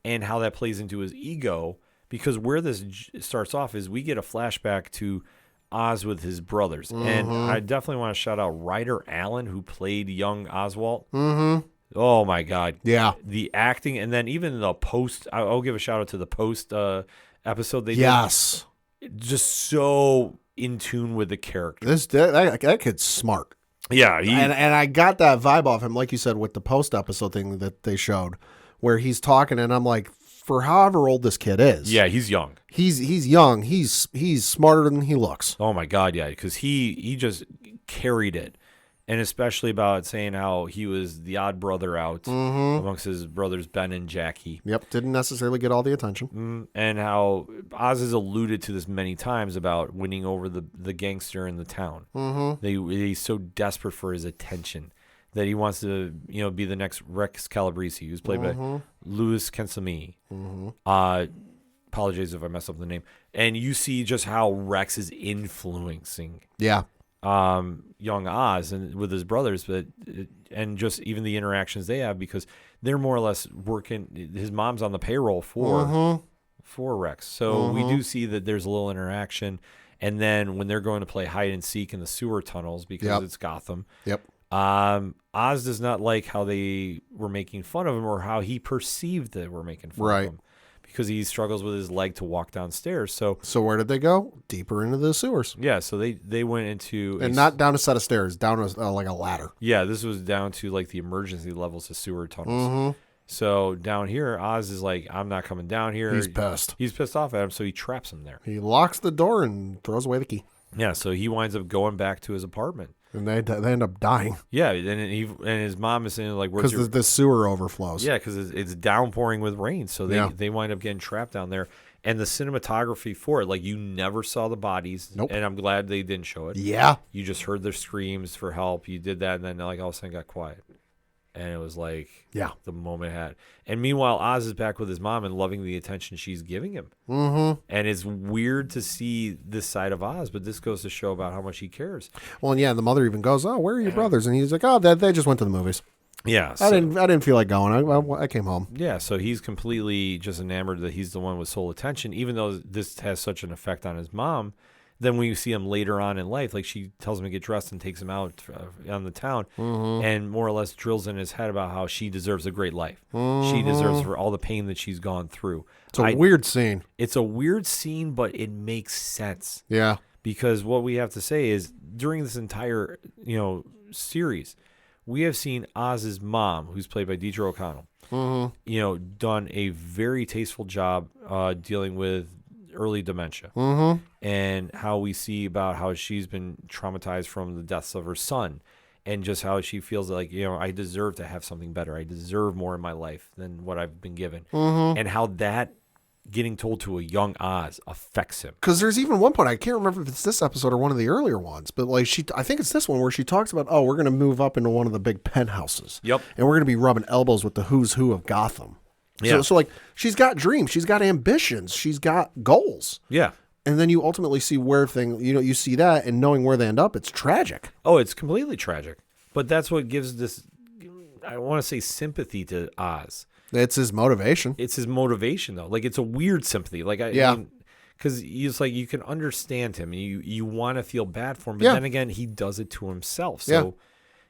and how that plays into his ego. Because where this starts off is we get a flashback to Oz with his brothers, and I definitely want to shout out Ryder Allen, who played young Oswald. Oh my God! Yeah, the acting, and then even the post. I'll give a shout out to the post episode they did. Yes, just so in tune with the character. That kid's smart. Yeah, and I got that vibe off him, like you said, with the post episode thing that they showed, where he's talking, and I'm like, for however old this kid is, yeah, he's young. He's young. He's smarter than he looks. Oh my God, yeah, because he just carried it. And especially about saying how he was the odd brother out amongst his brothers Ben and Jackie. Yep, didn't necessarily get all the attention. And how Oz has alluded to this many times about winning over the gangster in the town. He's so desperate for his attention that he wants to, be the next Rex Calabrese, who's played by Louis Consommi. Apologize if I mess up the name. And you see just how Rex is influencing. Yeah. Young Oz and with his brothers, and just even the interactions they have because they're more or less working. His mom's on the payroll for Rex, so we do see that there's a little interaction. And then when they're going to play hide and seek in the sewer tunnels because it's Gotham, Oz does not like how they were making fun of him or how he perceived that we're making fun of him. because he struggles with his leg to walk downstairs. So where did they go? Deeper into the sewers. yeah, so they went into And not down a set of stairs, down like a ladder. yeah, this was down to like the emergency levels of sewer tunnels. Mm-hmm. So down here, Oz is like, I'm not coming down here. He's pissed. He's pissed off at him, so he traps him there. He locks the door and throws away the key. Yeah, so he winds up going back to his apartment. And they end up dying. Yeah, and his mom is saying like, "Where's because the sewer overflows. Yeah, because it's downpouring with rain, so they wind up getting trapped down there. And the cinematography for it, like you never saw the bodies. Nope. And I'm glad they didn't show it. Yeah. You just heard their screams for help. You did that, and then like all of a sudden got quiet. And it was like the moment had. And meanwhile, Oz is back with his mom and loving the attention she's giving him. Mm-hmm. And it's weird to see this side of Oz, but this goes to show about how much he cares. Well, and the mother even goes, "Oh, where are your brothers?" And he's like, "Oh, they just went to the movies. Yeah, I didn't feel like going. I came home." Yeah, so he's completely just enamored that he's the one with sole attention, even though this has such an effect on his mom. Then when you see him later on in life, like she tells him to get dressed and takes him out on the town and more or less drills in his head about how she deserves a great life. She deserves for all the pain that she's gone through. It's a weird scene. It's a weird scene, but it makes sense. Yeah. Because what we have to say is during this entire, series, we have seen Oz's mom, who's played by Deidre O'Connell, done a very tasteful job dealing with early dementia and how we see about how she's been traumatized from the deaths of her son and just how she feels like, I deserve to have something better. I deserve more in my life than what I've been given. And how that getting told to a young Oz affects him. Because there's even one point, I can't remember if it's this episode or one of the earlier ones, but like I think it's this one where she talks about, we're going to move up into one of the big penthouses. Yep. And we're going to be rubbing elbows with the who's who of Gotham. Yeah. So like she's got dreams, she's got ambitions, she's got goals. Yeah. And then you ultimately see where you see that, and knowing where they end up, it's tragic. Oh, it's completely tragic. But that's what gives this, I want to say, sympathy to Oz. It's his motivation. It's his motivation, though. Like, it's a weird sympathy. Like, I mean, because it's like you can understand him and you want to feel bad for him, but then again, he does it to himself. So,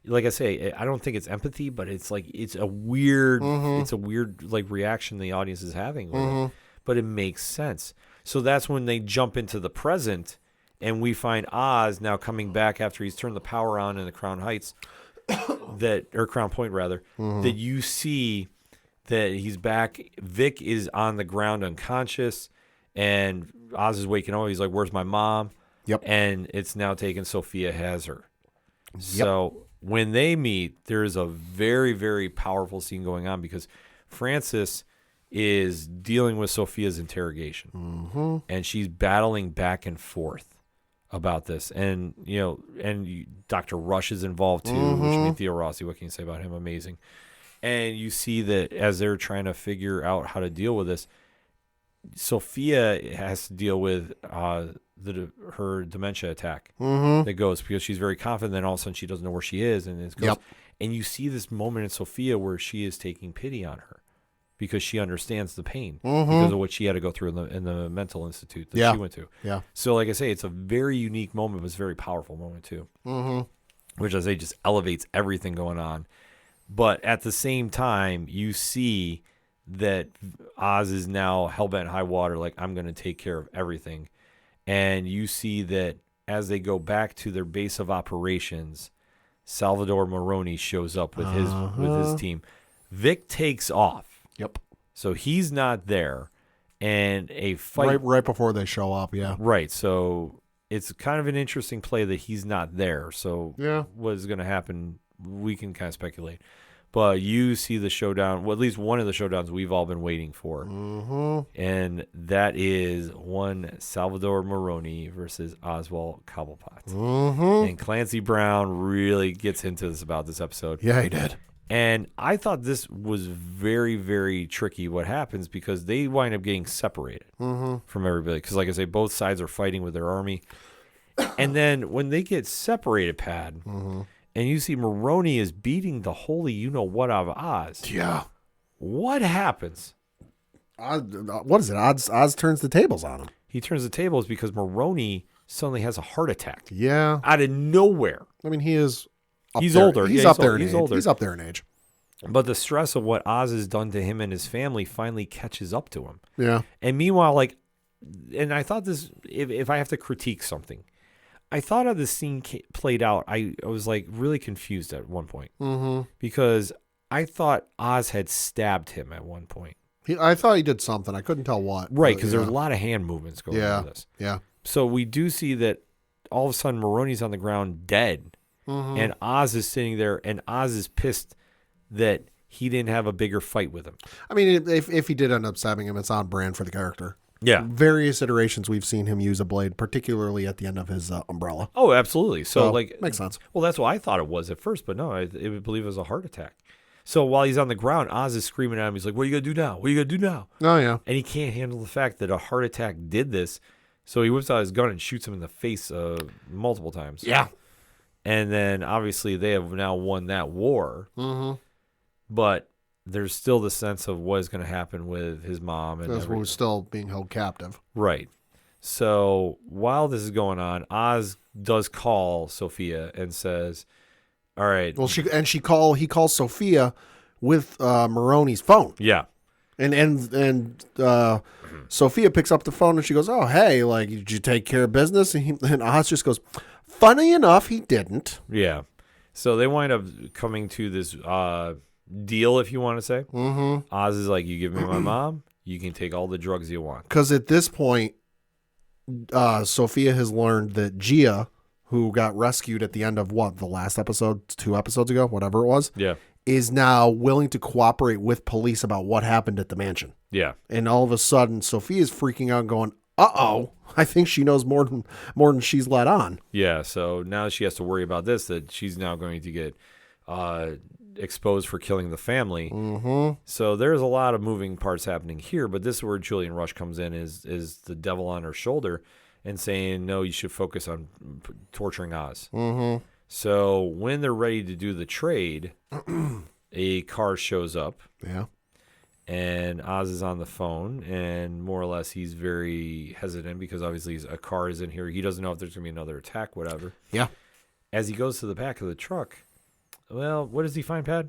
like I say, I don't think it's empathy, but it's like it's a weird, like reaction the audience is having with it. But it makes sense. So that's when they jump into the present, and we find Oz now coming back after he's turned the power on in the Crown Heights, or Crown Point rather, that you see that he's back. Vic is on the ground unconscious, and Oz is waking up. He's like, "Where's my mom?" Yep. And it's now taken. Sophia has her. So when they meet, there is a very, very powerful scene going on because Francis is dealing with Sophia's interrogation, and she's battling back and forth about this. And Dr. Rush is involved too, which I mean, Theo Rossi. What can you say about him? Amazing. And you see that as they're trying to figure out how to deal with this, Sophia has to deal with her dementia attack that goes because she's very confident. Then all of a sudden she doesn't know where she is, and it goes. And you see this moment in Sophia where she is taking pity on her because she understands the pain because of what she had to go through in the mental institute that she went to. Yeah. So like I say, it's a very unique moment, but it's a very powerful moment too, which I say just elevates everything going on. But at the same time, you see that Oz is now hell-bent high water, like, I'm going to take care of everything. And you see that as they go back to their base of operations, Salvador Maroni shows up with his team. Vic takes off. Yep. So he's not there. And a fight... Right before they show up, Right. So it's kind of an interesting play that he's not there. So what is going to happen, we can kind of speculate. But you see the showdown, well, at least one of the showdowns we've all been waiting for. And that is one Salvador Maroni versus Oswald Cobblepot. And Clancy Brown really gets into this about this episode. Yeah, he did. And I thought this was very, very tricky what happens because they wind up getting separated from everybody. Because like I say, both sides are fighting with their army. And then when they get separated, Pad... And you see Maroni is beating the holy you-know-what out of Oz. Yeah. What happens? What is it? Oz turns the tables on him. He turns the tables because Maroni suddenly has a heart attack. Yeah. Out of nowhere. I mean, he is... He's older. He's up there in age. He's up there in age. But the stress of what Oz has done to him and his family finally catches up to him. Yeah. And meanwhile, like, and I thought this, if I have to critique something, I thought how this scene played out. I was like really confused at one point because I thought Oz had stabbed him at one point. I thought he did something. I couldn't tell what. Right, because there's a lot of hand movements going on with this. Yeah. So we do see that all of a sudden Maroni's on the ground dead, and Oz is sitting there, and Oz is pissed that he didn't have a bigger fight with him. I mean, if he did end up stabbing him, it's on brand for the character. Yeah. Various iterations we've seen him use a blade, particularly at the end of his umbrella. Oh, absolutely. So, like, makes sense. Well, that's what I thought it was at first, but no, I believe it was a heart attack. So while he's on the ground, Oz is screaming at him. He's like, "What are you gonna do now? What are you gonna do now?" Oh yeah. And he can't handle the fact that a heart attack did this. So he whips out his gun and shoots him in the face multiple times. Yeah. And then obviously they have now won that war. But there's still the sense of what is going to happen with his mom. And that's who's still being held captive. Right. So while this is going on, Oz does call Sophia and says, "All right." Well, he calls Sophia with Maroni's phone. Yeah. And Sophia picks up the phone and she goes, "Oh, hey, like, did you take care of business?" And Oz just goes, "Funny enough, he didn't." Yeah. So they wind up coming to this deal, if you want to say. Oz is like, "You give me my mom, you can take all the drugs you want." Because at this point, Sophia has learned that Gia, who got rescued at the end of the last episode, 2 episodes ago, whatever it was, Yeah. is now willing to cooperate with police about what happened at the mansion. Yeah. And all of a sudden, Sophia's freaking out, going, "Uh-oh, I think she knows more than she's let on." Yeah. So now she has to worry about this, that she's now going to get exposed for killing the family. So there's a lot of moving parts happening here, but this is where Julian Rush comes in, is the devil on her shoulder and saying, "No, you should focus on torturing Oz." So when they're ready to do the trade, a car shows up. Yeah. And Oz is on the phone, and more or less he's very hesitant because obviously a car is in here. He doesn't know if there's going to be another attack, whatever. Yeah. As he goes to the back of the truck, well, what does he find, Pat?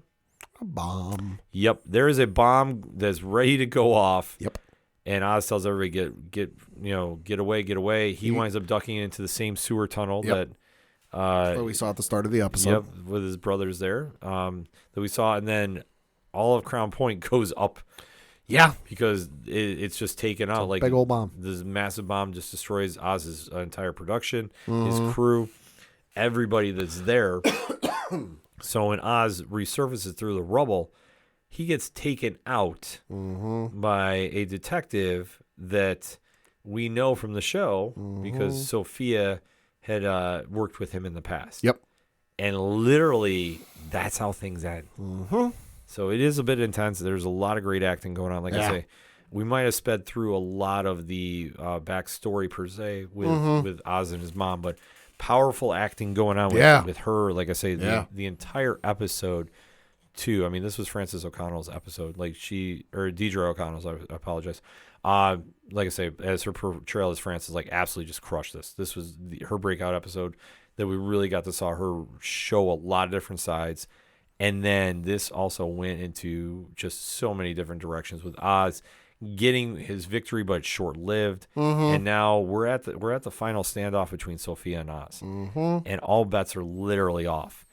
A bomb. Yep, there is a bomb that's ready to go off. Yep. And Oz tells everybody, get away. He winds up ducking into the same sewer tunnel that we saw at the start of the episode. Yep, with his brothers there that we saw. And then all of Crown Point goes up. Yeah. Because it's just taken out. Like big old bomb. This massive bomb just destroys Oz's entire production, his crew, everybody that's there. So when Oz resurfaces through the rubble, he gets taken out by a detective that we know from the show because Sophia had worked with him in the past. Yep. And literally, that's how things end. So it is a bit intense. There's a lot of great acting going on. Like I say, we might have sped through a lot of the backstory per se with Oz and his mom, but powerful acting going on with her. Like I say, the entire episode too. I mean, this was Frances O'Connell's episode. Like Deidre O'Connell's. I apologize. Like I say, as her portrayal as Frances, like absolutely just crushed this. This was her breakout episode that we really got to saw her show a lot of different sides. And then this also went into just so many different directions with Oz getting his victory, but short-lived. And now we're at the final standoff between Sophia and Oz, and all bets are literally off.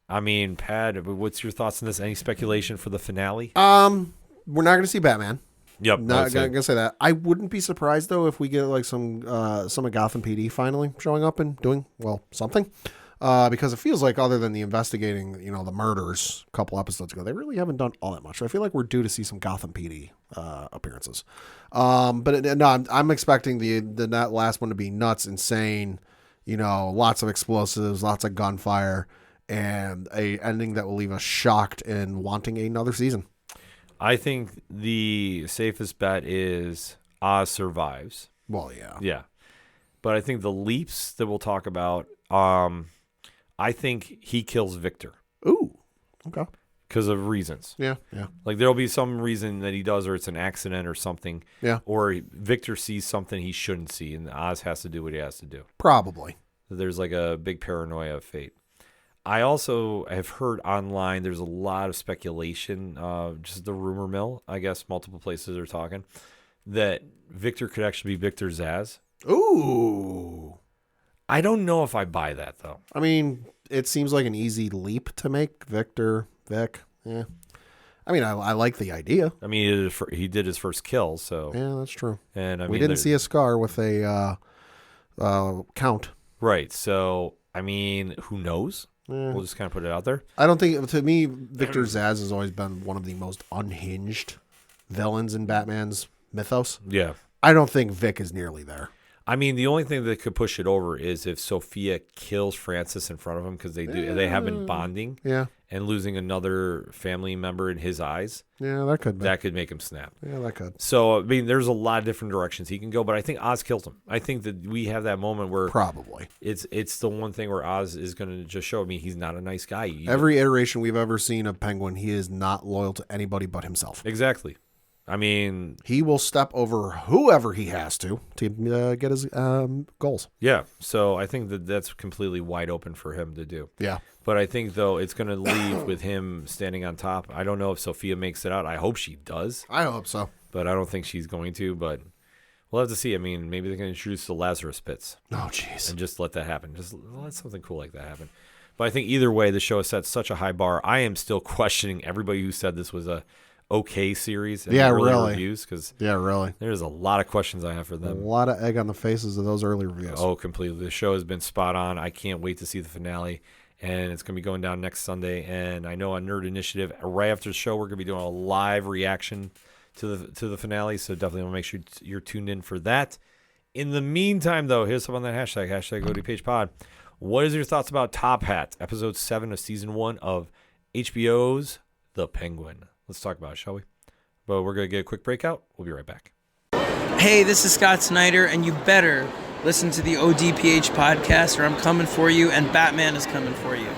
I mean, Pat, what's your thoughts on this? Any speculation for the finale? We're not going to see Batman. Yep, not gonna say that. I wouldn't be surprised though if we get like some of Gotham PD finally showing up and doing something. Because it feels like other than the investigating, the murders a couple episodes ago, they really haven't done all that much. I feel like we're due to see some Gotham PD appearances. I'm expecting that last one to be nuts, insane, lots of explosives, lots of gunfire, and a ending that will leave us shocked and wanting another season. I think the safest bet is Oz survives. Well, yeah. Yeah. But I think the leaps that we'll talk about, I think he kills Victor. Ooh, okay. Because of reasons. Yeah. Like there'll be some reason that he does, or it's an accident or something. Yeah. Or Victor sees something he shouldn't see, and Oz has to do what he has to do. Probably. There's like a big paranoia of fate. I also have heard online there's a lot of speculation, just the rumor mill, I guess multiple places are talking, that Victor could actually be Victor Zsasz. Ooh. I don't know if I buy that, though. I mean, it seems like an easy leap to make. Vic. Yeah. I mean, I like the idea. I mean, he did his first kill, so. Yeah, that's true. And I we mean, didn't see a scar with a count. Right. So, I mean, who knows? Yeah. We'll just kind of put it out there. I don't think, to me, Victor Zsasz has always been one of the most unhinged villains in Batman's mythos. Yeah. I don't think Vic is nearly there. I mean, the only thing that could push it over is if Sophia kills Francis in front of him, because they have been bonding. Yeah. And losing another family member in his eyes. Yeah, that could be. That could make him snap. Yeah, that could. So, I mean, there's a lot of different directions he can go, but I think Oz killed him. I think that we have that moment where probably it's the one thing where Oz is going to just show, I mean, he's not a nice guy. Every iteration we've ever seen of Penguin, he is not loyal to anybody but himself. Exactly. I mean, he will step over whoever he has to get his goals. Yeah. So I think that that's completely wide open for him to do. Yeah. But I think, though, it's going to leave with him standing on top. I don't know if Sophia makes it out. I hope she does. I hope so. But I don't think she's going to. But we'll have to see. I mean, maybe they can introduce the Lazarus pits. Oh, jeez. And just let that happen. Just let something cool like that happen. But I think either way, the show has set such a high bar. I am still questioning everybody who said this was a okay series. And really. Reviews, cause really. There's a lot of questions I have for them. A lot of egg on the faces of those early reviews. Oh, completely. The show has been spot on. I can't wait to see the finale. And it's going to be going down next Sunday. And I know on Nerd Initiative, right after the show, we're going to be doing a live reaction to the finale. So definitely want to make sure you're tuned in for that. In the meantime, though, here's some on that hashtag ODPH pod. What is your thoughts about Top Hat, episode 7 of season 1 of HBO's The Penguin? Let's talk about it, shall we? But we're going to get a quick breakout. We'll be right back. Hey, this is Scott Snyder, and you better listen to the ODPH podcast, or I'm coming for you, and Batman is coming for you.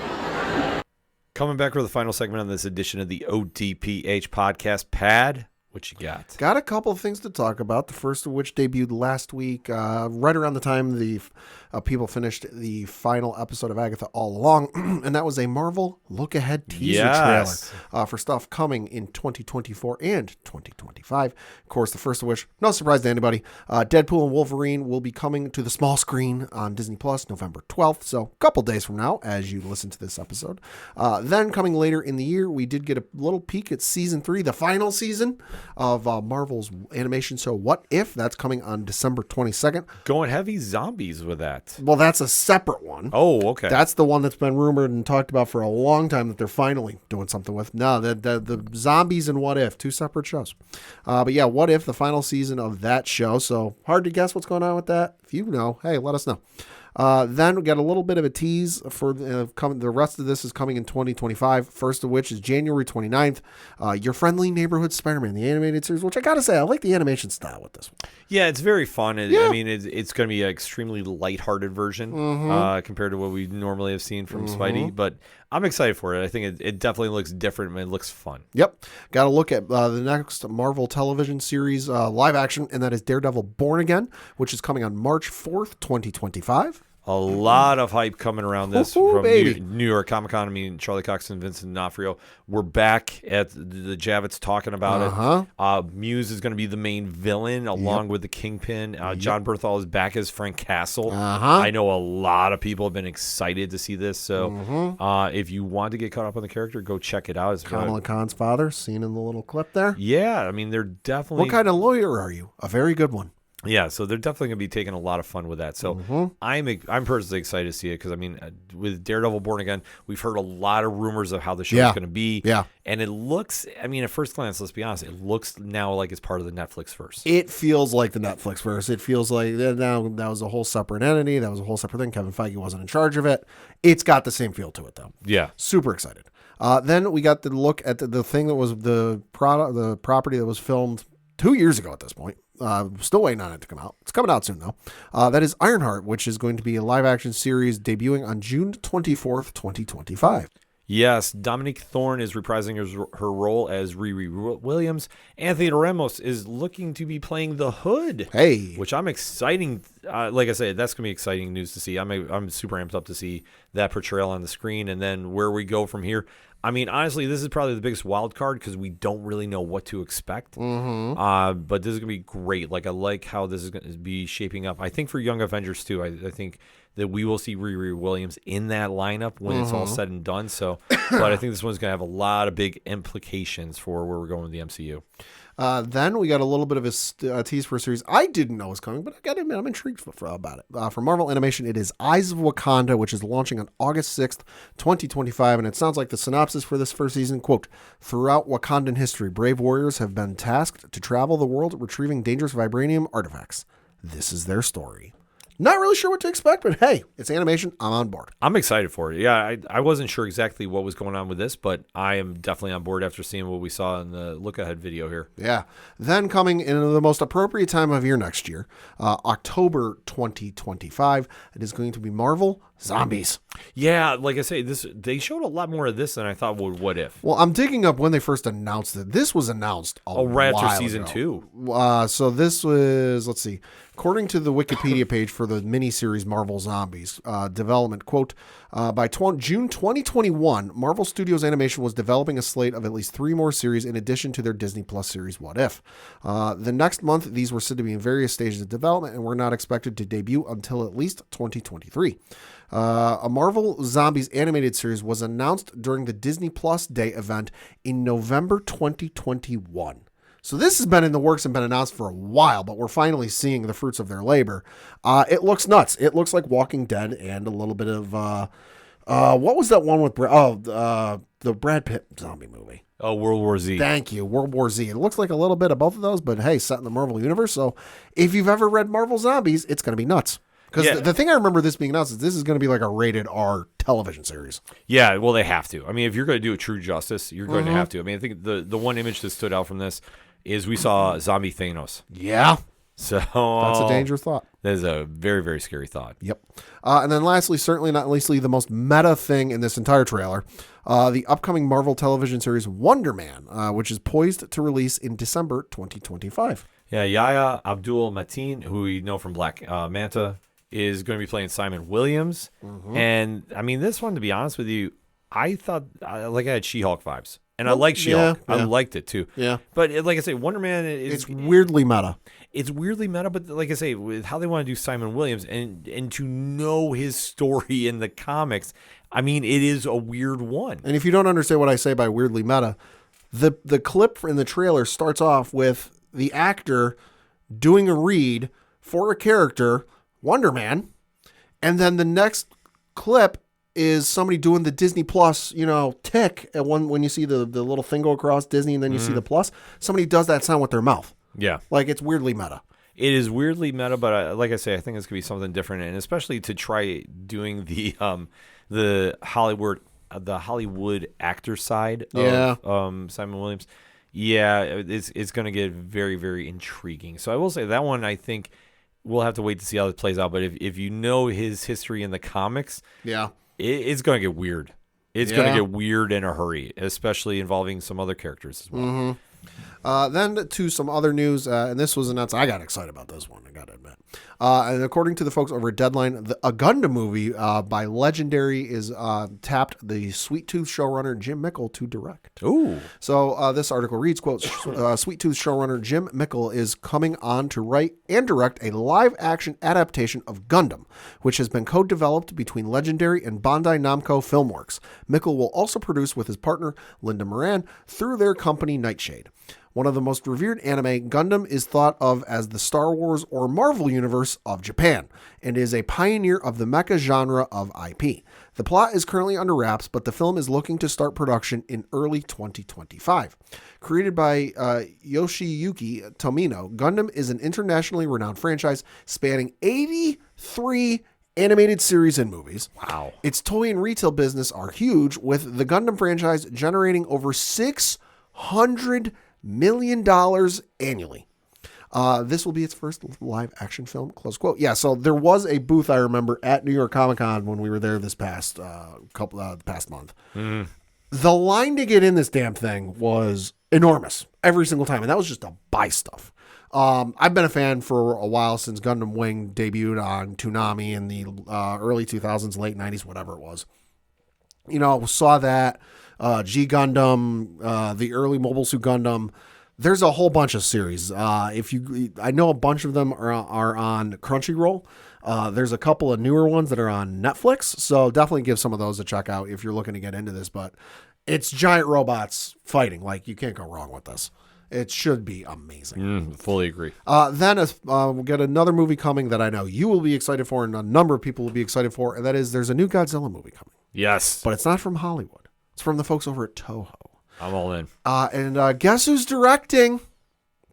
Coming back for the final segment on this edition of the ODPH podcast. Pad, what you got? Got a couple of things to talk about. The first of which debuted last week, right around the time the people finished the final episode of Agatha All Long, and that was a Marvel look-ahead teaser trailer for stuff coming in 2024 and 2025. Of course, the first of which, no surprise to anybody, Deadpool and Wolverine will be coming to the small screen on Disney Plus November 12th, so a couple days from now as you listen to this episode. Then coming later in the year, we did get a little peek at season 3, the final season of Marvel's animation show What If? That's coming on December 22nd. Going heavy zombies with that. Well, that's a separate one. Oh, okay. That's the one that's been rumored and talked about for a long time that they're finally doing something with. No, the zombies and What If, two separate shows. But yeah, What If, the final season of that show. So hard to guess what's going on with that. If you know, hey, let us know. Then we got a little bit of a tease for the rest of this is coming in 2025. First of which is January 29th. Your Friendly Neighborhood Spider-Man, the animated series, which I got to say, I like the animation style with this one. Yeah, it's very fun. I mean, it's going to be an extremely lighthearted version compared to what we normally have seen from Spidey. But I'm excited for it. I think it definitely looks different and it looks fun. Yep. Got to look at the next Marvel television series live action, and that is Daredevil Born Again, which is coming on March 4th, 2025. A lot of hype coming around this from New York Comic Con. I mean, Charlie Cox and Vincent D'Onofrio. We're back at the Javits talking about it. Muse is going to be the main villain along with the Kingpin. John Bernthal is back as Frank Castle. I know a lot of people have been excited to see this. So if you want to get caught up on the character, go check it out. It's Kamala Khan's father, seen in the little clip there. Yeah, I mean, they're definitely... What kind of lawyer are you? A very good one. Yeah, so they're definitely going to be taking a lot of fun with that. So I'm personally excited to see it because, I mean, with Daredevil Born Again, we've heard a lot of rumors of how the show is going to be. Yeah. And it looks, I mean, at first glance, let's be honest, it looks now like it's part of the Netflix verse. It feels like the Netflix verse. It feels like now that was a whole separate entity. That was a whole separate thing. Kevin Feige wasn't in charge of it. It's got the same feel to it, though. Yeah. Super excited. Then we got the look at the thing that was the property that was filmed 2 years ago at this point. Still waiting on it to come out. It's coming out soon, though. That is Ironheart, which is going to be a live-action series debuting on June 24th, 2025. Yes, Dominique Thorne is reprising her role as Riri Williams. Anthony Ramos is looking to be playing the Hood. Hey. Which I'm exciting. Like I said, that's going to be exciting news to see. I'm super amped up to see that portrayal on the screen and then where we go from here. I mean, honestly, this is probably the biggest wild card because we don't really know what to expect. Mm-hmm. But this is going to be great. Like, I like how this is going to be shaping up. I think for Young Avengers, too, I think that we will see Riri Williams in that lineup when it's all said and done. So, but I think this one's going to have a lot of big implications for where we're going with the MCU. Then we got a little bit of a tease for a series I didn't know was coming, but I got to admit, I'm intrigued about it. For Marvel Animation, it is Eyes of Wakanda, which is launching on August 6th, 2025, and it sounds like the synopsis for this first season, quote, throughout Wakandan history, brave warriors have been tasked to travel the world retrieving dangerous vibranium artifacts. This is their story. Not really sure what to expect, but hey, it's animation. I'm on board. I'm excited for it. Yeah, I wasn't sure exactly what was going on with this, but I am definitely on board after seeing what we saw in the look-ahead video here. Yeah. Then coming in the most appropriate time of year next year, October 2025, it is going to be Marvel Zombies. Yeah, like I say, they showed a lot more of this than I thought would What If. Well, I'm digging up when they first announced it. This was announced right while after season ago. 2. So this was, let's see, according to the Wikipedia page for the miniseries Marvel Zombies development, quote, by June 2021, Marvel Studios Animation was developing a slate of at least 3 more series in addition to their Disney Plus series What If. The next month, these were said to be in various stages of development and were not expected to debut until at least 2023. A Marvel Zombies animated series was announced during the Disney Plus Day event in November 2021. So this has been in the works and been announced for a while, but we're finally seeing the fruits of their labor. It looks nuts. It looks like Walking Dead and a little bit of, what was that one with, the Brad Pitt zombie movie? Oh, World War Z. Thank you, World War Z. It looks like a little bit of both of those, but hey, set in the Marvel universe. So if you've ever read Marvel Zombies, it's going to be nuts. Because the thing I remember this being announced is this is going to be like a rated R television series. Yeah, well, they have to. I mean, if you're going to do a true justice, you're going to have to. I mean, I think the one image that stood out from this is we saw zombie Thanos. Yeah. So that's a dangerous thought. That is a very, very scary thought. Yep. And then lastly, certainly not leastly, the most meta thing in this entire trailer, the upcoming Marvel television series Wonder Man, which is poised to release in December 2025. Yeah, Yahya Abdul-Mateen, who we know from Black Manta, is going to be playing Simon Williams. And, I mean, this one, to be honest with you, I thought, I had She-Hulk vibes. And I like She-Hulk. Yeah. I liked it, too. Yeah. But, like I say, Wonder Man is... It's weirdly meta. It's weirdly meta, but like I say, with how they want to do Simon Williams and to know his story in the comics, I mean, it is a weird one. And if you don't understand what I say by weirdly meta, the clip in the trailer starts off with the actor doing a read for a character, Wonder Man, and then the next clip is somebody doing the Disney Plus, tick at when you see the little thing go across Disney and then you see the plus. Somebody does that sound with their mouth. Yeah. Like, it's weirdly meta. It is weirdly meta, but like I say, I think it's going to be something different, and especially to try doing the Hollywood actor side of Simon Williams. Yeah, it's going to get very, very intriguing. So I will say that one, I think we'll have to wait to see how it plays out, but if you know his history in the comics, it's going to get weird. It's going to get weird in a hurry, especially involving some other characters as well. Then to some other news, and this was announced. I got excited about this one, I got to admit. And according to the folks over at Deadline, a Gundam movie by Legendary is tapped the Sweet Tooth showrunner Jim Mickle to direct. Ooh. So this article reads, quote, Sweet Tooth showrunner Jim Mickle is coming on to write and direct a live-action adaptation of Gundam, which has been co-developed between Legendary and Bandai Namco Filmworks. Mickle will also produce with his partner Linda Moran through their company Nightshade. One of the most revered anime, Gundam is thought of as the Star Wars or Marvel universe of Japan, and is a pioneer of the mecha genre of IP. The plot is currently under wraps, but the film is looking to start production in early 2025. Created by Yoshiyuki Tomino, Gundam is an internationally renowned franchise spanning 83 animated series and movies. Wow. Its toy and retail business are huge, with the Gundam franchise generating over $600 million annually. This will be its first live action film, close quote. Yeah, so there was a booth, I remember, at New York Comic Con when we were there this past past month. The line to get in this damn thing was enormous every single time, and that was just to buy stuff. I've been a fan for a while since Gundam Wing debuted on Toonami in the early 2000s, late 90s, whatever it was. You know, saw that G Gundam, the early Mobile Suit Gundam. There's a whole bunch of series. I know a bunch of them are on Crunchyroll. There's a couple of newer ones that are on Netflix, so definitely give some of those a check out if you're looking to get into this. But it's giant robots fighting. Like, you can't go wrong with this. It should be amazing. Fully agree. Then we'll get another movie coming that I know you will be excited for and a number of people will be excited for, and that is there's a new Godzilla movie coming. Yes. But it's not from Hollywood. It's from the folks over at Toho. I'm all in. And guess who's directing?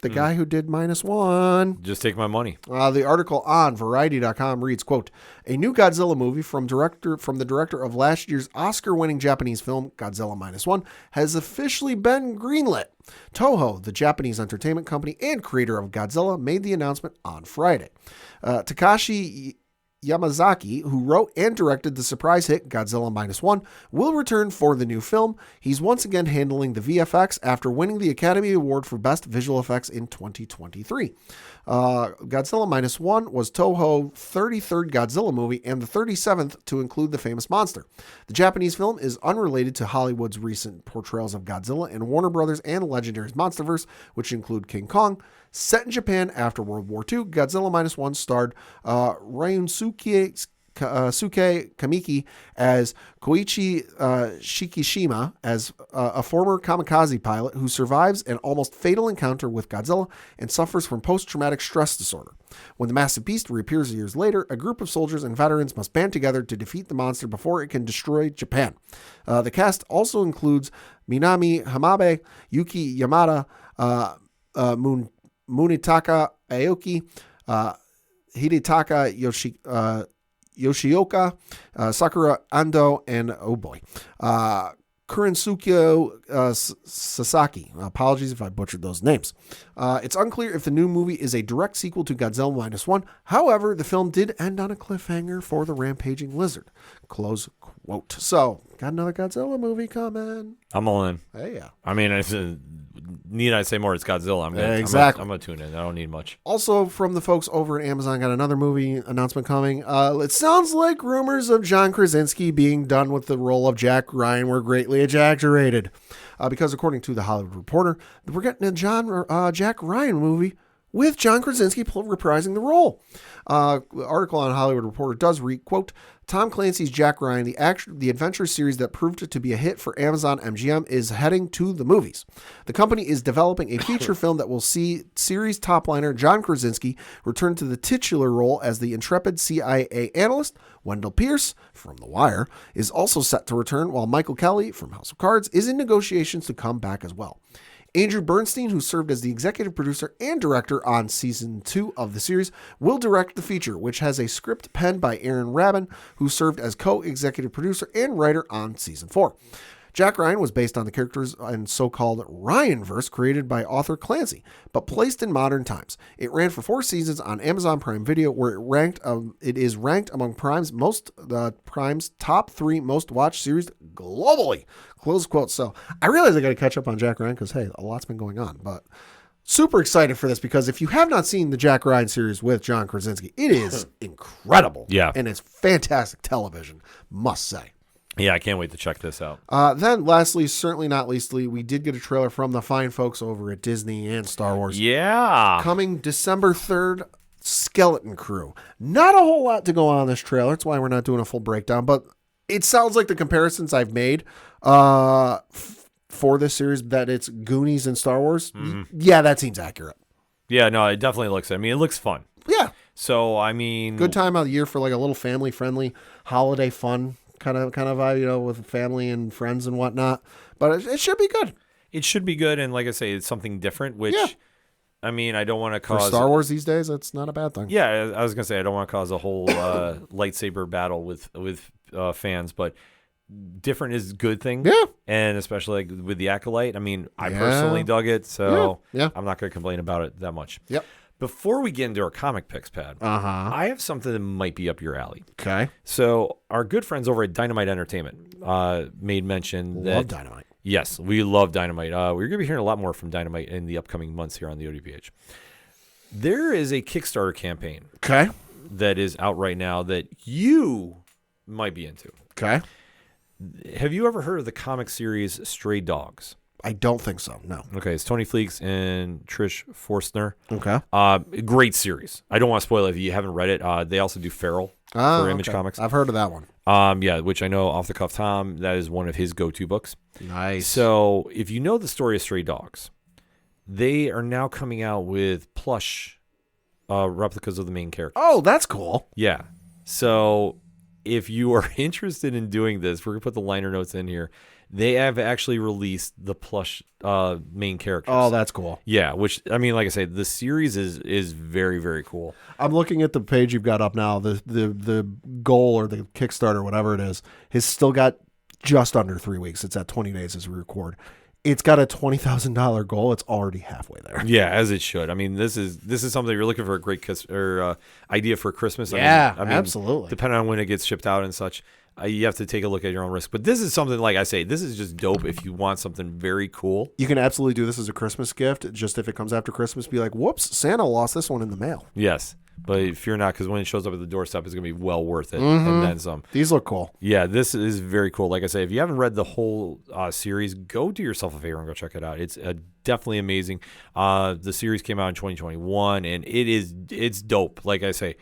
The guy who did -1. Just take my money. The article on Variety.com reads, quote, a new Godzilla movie from the director of last year's Oscar-winning Japanese film, Godzilla -1, has officially been greenlit. Toho, the Japanese entertainment company and creator of Godzilla, made the announcement on Friday. Takashi Yamazaki, who wrote and directed the surprise hit Godzilla -1, will return for the new film. He's once again handling the VFX after winning the Academy Award for Best Visual Effects in 2023. Godzilla -1 was Toho's 33rd Godzilla movie and the 37th to include the famous monster. The Japanese film is unrelated to Hollywood's recent portrayals of Godzilla and Warner Brothers and Legendary's MonsterVerse, which include King Kong. Set in Japan after World War II, Godzilla -1 starred Ryunosuke Kamiki as Koichi Shikishima, as a former kamikaze pilot who survives an almost fatal encounter with Godzilla and suffers from post-traumatic stress disorder. When the massive beast reappears years later, a group of soldiers and veterans must band together to defeat the monster before it can destroy Japan. The cast also includes Minami Hamabe, Yuki Yamada, Munetaka Aoki, Hidetaka Yoshioka, Sakura Ando, and Kurensuke Sasaki. Apologies if I butchered those names. It's unclear if the new movie is a direct sequel to Godzilla -1. However, the film did end on a cliffhanger for the rampaging lizard. Close quote. So, got another Godzilla movie coming. I'm all in. Hey, yeah. I mean, need I say more? It's Godzilla. I'm gonna tune in. I don't need much. Also, from the folks over at Amazon, got another movie announcement coming. It sounds like rumors of John Krasinski being done with the role of Jack Ryan were greatly exaggerated. Because according to the Hollywood Reporter, we're getting a Jack Ryan movie with John Krasinski reprising the role. Article on Hollywood Reporter does read, quote, Tom Clancy's Jack Ryan, the adventure series that proved to be a hit for Amazon MGM, is heading to the movies. The company is developing a feature film that will see series topliner John Krasinski return to the titular role as the intrepid CIA analyst. Wendell Pierce, from The Wire, is also set to return, while Michael Kelly, from House of Cards, is in negotiations to come back as well. Andrew Bernstein, who served as the executive producer and director on season 2 of the series, will direct the feature, which has a script penned by Aaron Rabin, who served as co-executive producer and writer on season 4. Jack Ryan was based on the characters in so-called Ryanverse created by author Clancy, but placed in modern times. It ran for 4 seasons on Amazon Prime Video, where it is ranked among Prime's top 3 most watched series globally. Close quote. So I realize I got to catch up on Jack Ryan because, hey, a lot's been going on, but super excited for this because if you have not seen the Jack Ryan series with John Krasinski, it is incredible. Yeah. And it's fantastic television, must say. Yeah, I can't wait to check this out. Then lastly, certainly not leastly, we did get a trailer from the fine folks over at Disney and Star Wars. Yeah. Coming December 3rd, Skeleton Crew. Not a whole lot to go on this trailer. That's why we're not doing a full breakdown, but it sounds like the comparisons I've made for this series, that it's Goonies and Star Wars. Mm-hmm. Yeah, that seems accurate. Yeah, no, it definitely looks, I mean, it looks fun. Yeah. So, I mean, good time of the year for like a little family-friendly holiday fun kind of vibe, you know, with family and friends and whatnot. But it should be good. It should be good, and like I say, it's something different, which, yeah. I mean, I don't want to cause... For Star Wars these days, that's not a bad thing. Yeah, I was going to say, I don't want to cause a whole lightsaber battle with fans, but different is a good thing. Yeah. And especially like with the Acolyte. I mean, I personally dug it, so yeah. I'm not going to complain about it that much. Yep. Before we get into our comic picks, Pat, I have something that might be up your alley. Okay. So our good friends over at Dynamite Entertainment made mention that... Love Dynamite. Yes, we love Dynamite. We're going to be hearing a lot more from Dynamite in the upcoming months here on the ODPH. There is a Kickstarter campaign that is out right now that you might be into. Okay. Have you ever heard of the comic series Stray Dogs? I don't think so, no. Okay, it's Tony Fleeks and Trish Forstner. Okay. Great series. I don't want to spoil it if you haven't read it. They also do Feral for Image Comics. I've heard of that one. Yeah, which I know off the cuff, Tom, that is one of his go-to books. Nice. So if you know the story of Stray Dogs, they are now coming out with plush replicas of the main character. Oh, that's cool. Yeah. So if you are interested in doing this, we're going to put the liner notes in here. They have actually released the plush main characters. Oh, that's cool. Yeah, which, I mean, like I say, the series is very, very cool. I'm looking at the page you've got up now. The goal or the Kickstarter, whatever it is, has still got just under 3 weeks. It's at 20 days as we record. It's got a $20,000 goal. It's already halfway there. Yeah, as it should. I mean, this is something you're looking for a great idea for Christmas. Yeah, I mean, absolutely. Depending on when it gets shipped out and such. You have to take a look at your own risk. But this is something, like I say, this is just dope if you want something very cool. You can absolutely do this as a Christmas gift. Just if it comes after Christmas, be like, whoops, Santa lost this one in the mail. Yes. But fear not, because when it shows up at the doorstep, it's going to be well worth it. And then some. These look cool. Yeah, this is very cool. Like I say, if you haven't read the whole series, go do yourself a favor and go check it out. It's definitely amazing. The series came out in 2021, and it's dope. Like I say,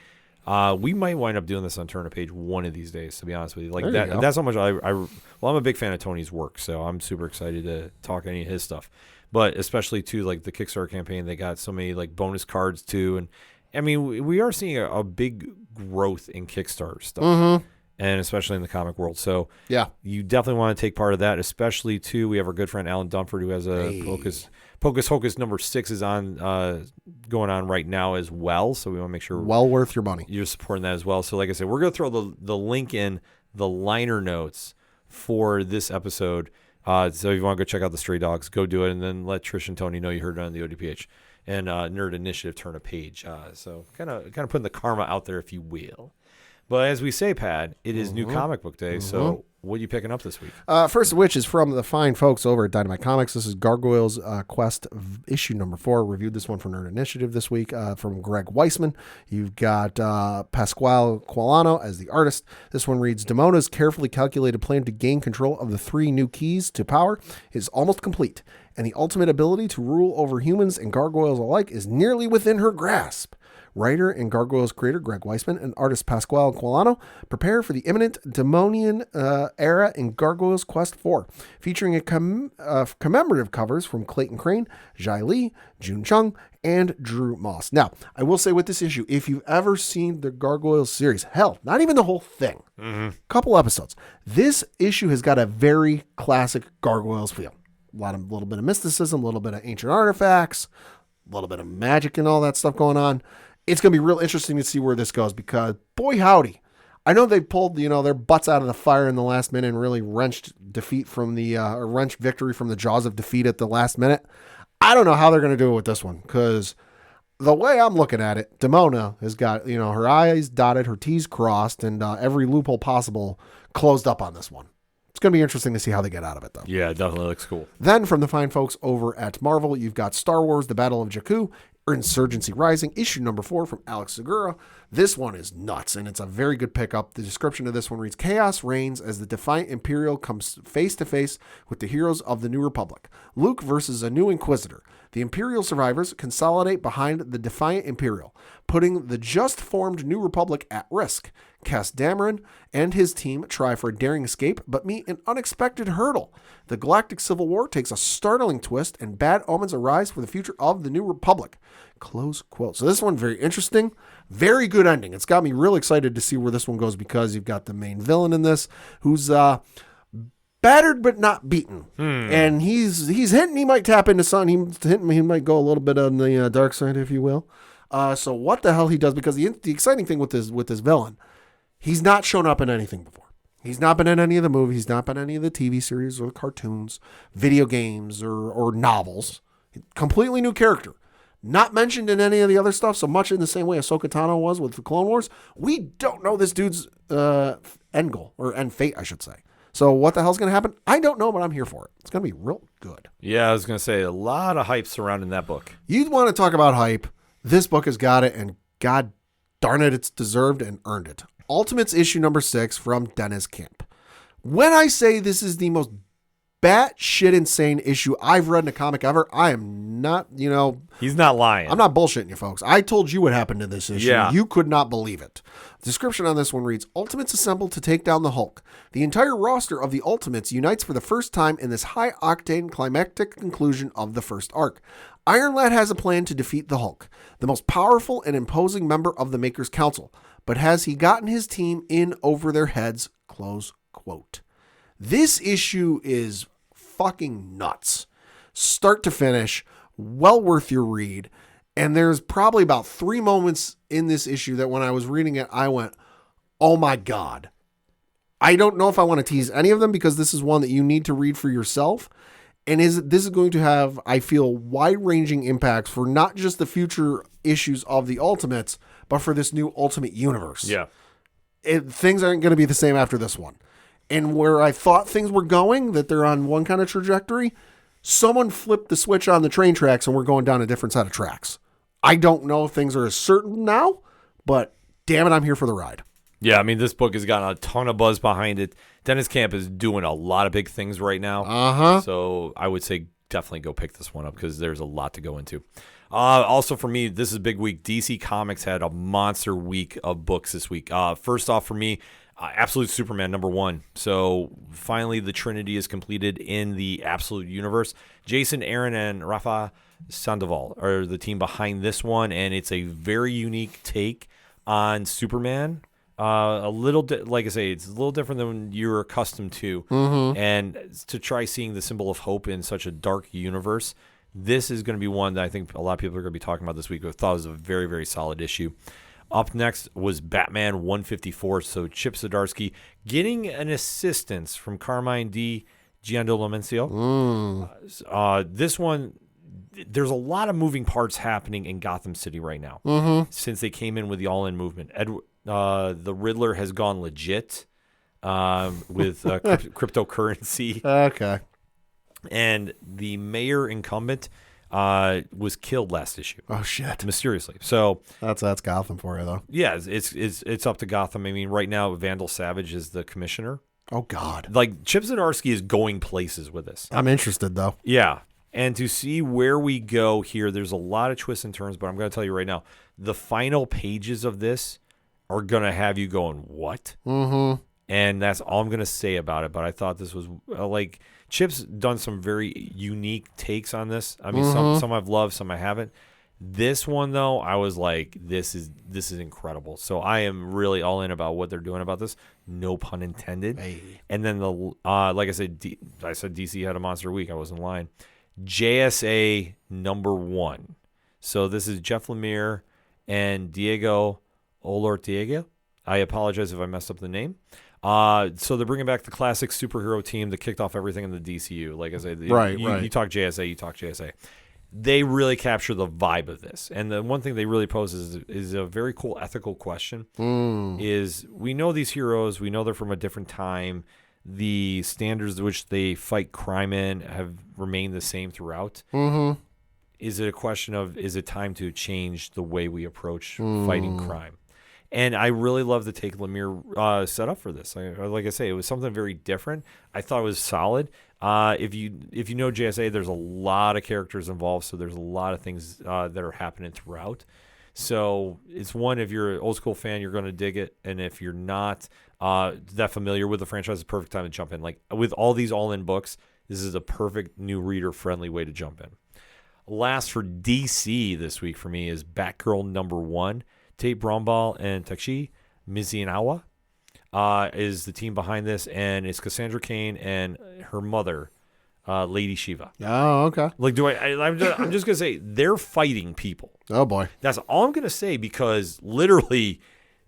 we might wind up doing this on Turn a Page one of these days, to be honest with you. Like that. That's how much I'm a big fan of Tony's work, so I'm super excited to talk any of his stuff. But especially too, like the Kickstarter campaign, they got so many like bonus cards too, and I mean we are seeing a big growth in Kickstarter stuff, and especially in the comic world. So yeah, you definitely want to take part of that. Especially too, we have our good friend Alan Dunford who has a Pocus Hocus number 6 is on going on right now as well. So we want to make sure well worth your money. You're supporting that as well. So like I said, we're going to throw the link in the liner notes for this episode. So if you want to go check out the Stray Dogs, go do it, and then let Trish and Tony know you heard it on the ODPH and Nerd Initiative Turn a Page. So kind of putting the karma out there, if you will. But as we say, Pat, it is new comic book day. So what are you picking up this week? First of which is from the fine folks over at Dynamite Comics. This is Gargoyles Quest issue number 4. Reviewed this one for Nerd Initiative this week from Greg Weisman. You've got Pasquale Quilano as the artist. This one reads, Damona's carefully calculated plan to gain control of the 3 new keys to power is almost complete, and the ultimate ability to rule over humans and gargoyles alike is nearly within her grasp. Writer and Gargoyles creator Greg Weisman and artist Pasquale Quilano prepare for the imminent Demonian era in Gargoyles Quest 4, featuring commemorative covers from Clayton Crane, Jai Lee, June Chung, and Drew Moss. Now, I will say with this issue, if you've ever seen the Gargoyles series, hell, not even the whole thing, couple episodes, this issue has got a very classic Gargoyles feel. Little bit of mysticism, a little bit of ancient artifacts, a little bit of magic and all that stuff going on. It's going to be real interesting to see where this goes because, boy, howdy. I know they pulled, their butts out of the fire in the last minute and really wrenched victory from the jaws of defeat at the last minute. I don't know how they're going to do it with this one because the way I'm looking at it, Demona has got, her I's dotted, her T's crossed, and every loophole possible closed up on this one. It's going to be interesting to see how they get out of it, though. Yeah, it definitely looks cool. Then from the fine folks over at Marvel, you've got Star Wars, The Battle of Jakku, Insurgency Rising, issue number 4 from Alex Segura. This one is nuts, and it's a very good pickup. The description of this one reads, Chaos reigns as the defiant Imperial comes face to face with the heroes of the New Republic. Luke versus a new Inquisitor. The Imperial survivors consolidate behind the defiant Imperial, putting the just-formed New Republic at risk. Cass Dameron and his team try for a daring escape, but meet an unexpected hurdle. The Galactic Civil War takes a startling twist, and bad omens arise for the future of the New Republic. Close quote. So this one, very interesting. Very good ending. It's got me real excited to see where this one goes because you've got the main villain in this who's battered but not beaten. And he's hinting he might tap into something. He's hinting he might go a little bit on the dark side, if you will. So what the hell he does, because the exciting thing with this villain, he's not shown up in anything before. He's not been in any of the movies. He's not been in any of the TV series or the cartoons, video games, or novels. Completely new character. not mentioned in any of the other stuff, so much in the same way Ahsoka Tano was with the Clone Wars. We don't know this dude's end goal, or end fate, I should say. So what the hell's going to happen? I don't know, but I'm here for it. It's going to be real good. Yeah, I was going to say a lot of hype surrounding that book. You want to talk about hype? This book has got it, and God darn it, it's deserved and earned it. Ultimates issue number 6 from Dennis Camp. When I say this is the most batshit insane issue I've read in a comic ever, I am not, He's not lying. I'm not bullshitting you, folks. I told you what happened in this issue. Yeah. You could not believe it. The description on this one reads, Ultimates assemble to take down the Hulk. The entire roster of the Ultimates unites for the first time in this high-octane climactic conclusion of the first arc. Iron Lad has a plan to defeat the Hulk, the most powerful and imposing member of the Maker's Council. But has he gotten his team in over their heads? Close quote. This issue is fucking nuts. Start to finish, well worth your read. And there's probably about 3 moments in this issue that when I was reading it, I went, oh my God. I don't know if I want to tease any of them because this is one that you need to read for yourself. And this is going to have, I feel, wide-ranging impacts for not just the future issues of the Ultimates, but for this new Ultimate Universe. Yeah. Things aren't going to be the same after this one. And where I thought things were going, that they're on one kind of trajectory, someone flipped the switch on the train tracks and we're going down a different set of tracks. I don't know if things are as certain now, but damn it, I'm here for the ride. Yeah, I mean, this book has gotten a ton of buzz behind it. Dennis Camp is doing a lot of big things right now. Uh-huh. So I would say definitely go pick this one up because there's a lot to go into. Also for me, this is a big week. DC Comics had a monster week of books this week. First off for me, Absolute Superman #1. So finally the Trinity is completed in the Absolute Universe. Jason Aaron and Rafa Sandoval are the team behind this one, and it's a very unique take on Superman. Like I say, it's a little different than you're accustomed to. Mm-hmm. And to try seeing the symbol of hope in such a dark universe, this is going to be one that I think a lot of people are going to be talking about this week. I thought it was a very, very solid issue. Up next was Batman 154. So Chip Zdarsky getting an assistance from Carmine Di Giandomencio. This one, there's a lot of moving parts happening in Gotham City right now since they came in with the all-in movement. The Riddler has gone legit with cryptocurrency. Okay. And the mayor incumbent was killed last issue. Oh shit! Mysteriously. So that's Gotham for you though. Yeah, it's up to Gotham. I mean, right now Vandal Savage is the commissioner. Oh God! Like Chip Zdarsky is going places with this. I'm interested though. Yeah, and to see where we go here, there's a lot of twists and turns. But I'm going to tell you right now, the final pages of this are going to have you going, what? Mm-hmm. And that's all I'm going to say about it. But I thought this was like Chip's done some very unique takes on this. I mean, some I've loved, some I haven't. This one though, I was like, this is incredible. So I am really all in about what they're doing about this. No pun intended. Hey. And then like I said, I said DC had a monster week. I wasn't lying. JSA #1. So this is Jeff Lemire and Diego Olortiega. I apologize if I messed up the name. So they're bringing back the classic superhero team that kicked off everything in the DCU. Like I said, you talk JSA, They really capture the vibe of this. And the one thing they really pose is a very cool ethical question. Is we know these heroes, we know they're from a different time. The standards in which they fight crime in have remained the same throughout. Is it a question of, is it time to change the way we approach fighting crime? And I really love the take Lemire set up for this. Like I say, it was something very different. I thought it was solid. If you know JSA, there's a lot of characters involved, so there's a lot of things that are happening throughout. So it's one, if you're an old school fan, you're going to dig it. And if you're not that familiar with the franchise, it's a perfect time to jump in. Like with all these all-in books, this is a perfect new reader-friendly way to jump in. Last for DC this week for me is Batgirl #1. Tate Brombal and Takeshi Mizunawa is the team behind this, and it's Cassandra Cain and her mother, Lady Shiva. Oh, okay. Like, I'm just gonna say they're fighting people. Oh boy, that's all I'm gonna say because literally,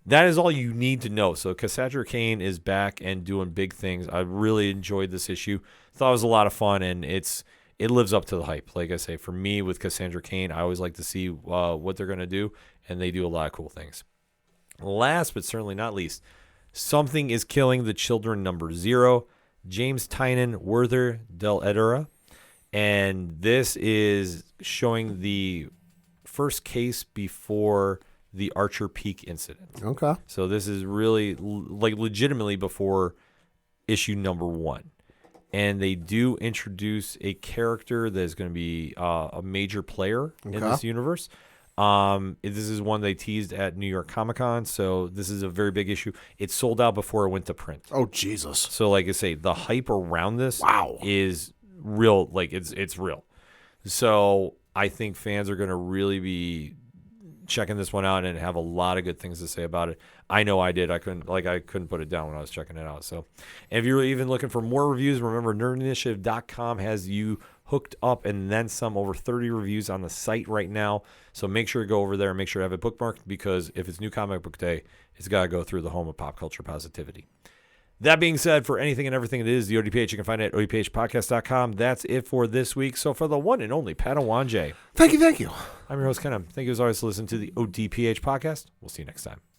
that is all you need to know. So Cassandra Cain is back and doing big things. I really enjoyed this issue. Thought it was a lot of fun, and it's it lives up to the hype. Like I say, for me with Cassandra Cain, I always like to see what they're going to do, and they do a lot of cool things. Last but certainly not least, Something is Killing the Children #0, James Tynion, Werther Del Edera. And this is showing the first case before the Archer Peak incident. Okay. So this is really legitimately before issue #1. And they do introduce a character that is going to be a major player in this universe. This is one they teased at New York Comic Con, so this is a very big issue. It sold out before it went to print. Oh, Jesus. So like I say, the hype around this is real. Like it's real. So I think fans are going to really be checking this one out and have a lot of good things to say about it. I know I did. I couldn't put it down when I was checking it out. So, and if you're even looking for more reviews, remember nerdinitiative.com has you hooked up and then some. Over 30 reviews on the site right now. So make sure to go over there and make sure to have it bookmarked, because if it's New Comic Book Day, it's got to go through the home of pop culture positivity. That being said, for anything and everything it is, the ODPH, you can find it at odphpodcast.com. That's it for this week. So for the one and only Padawan J. Thank you. I'm your host, Ken. Thank you as always for listening to the ODPH podcast. We'll see you next time.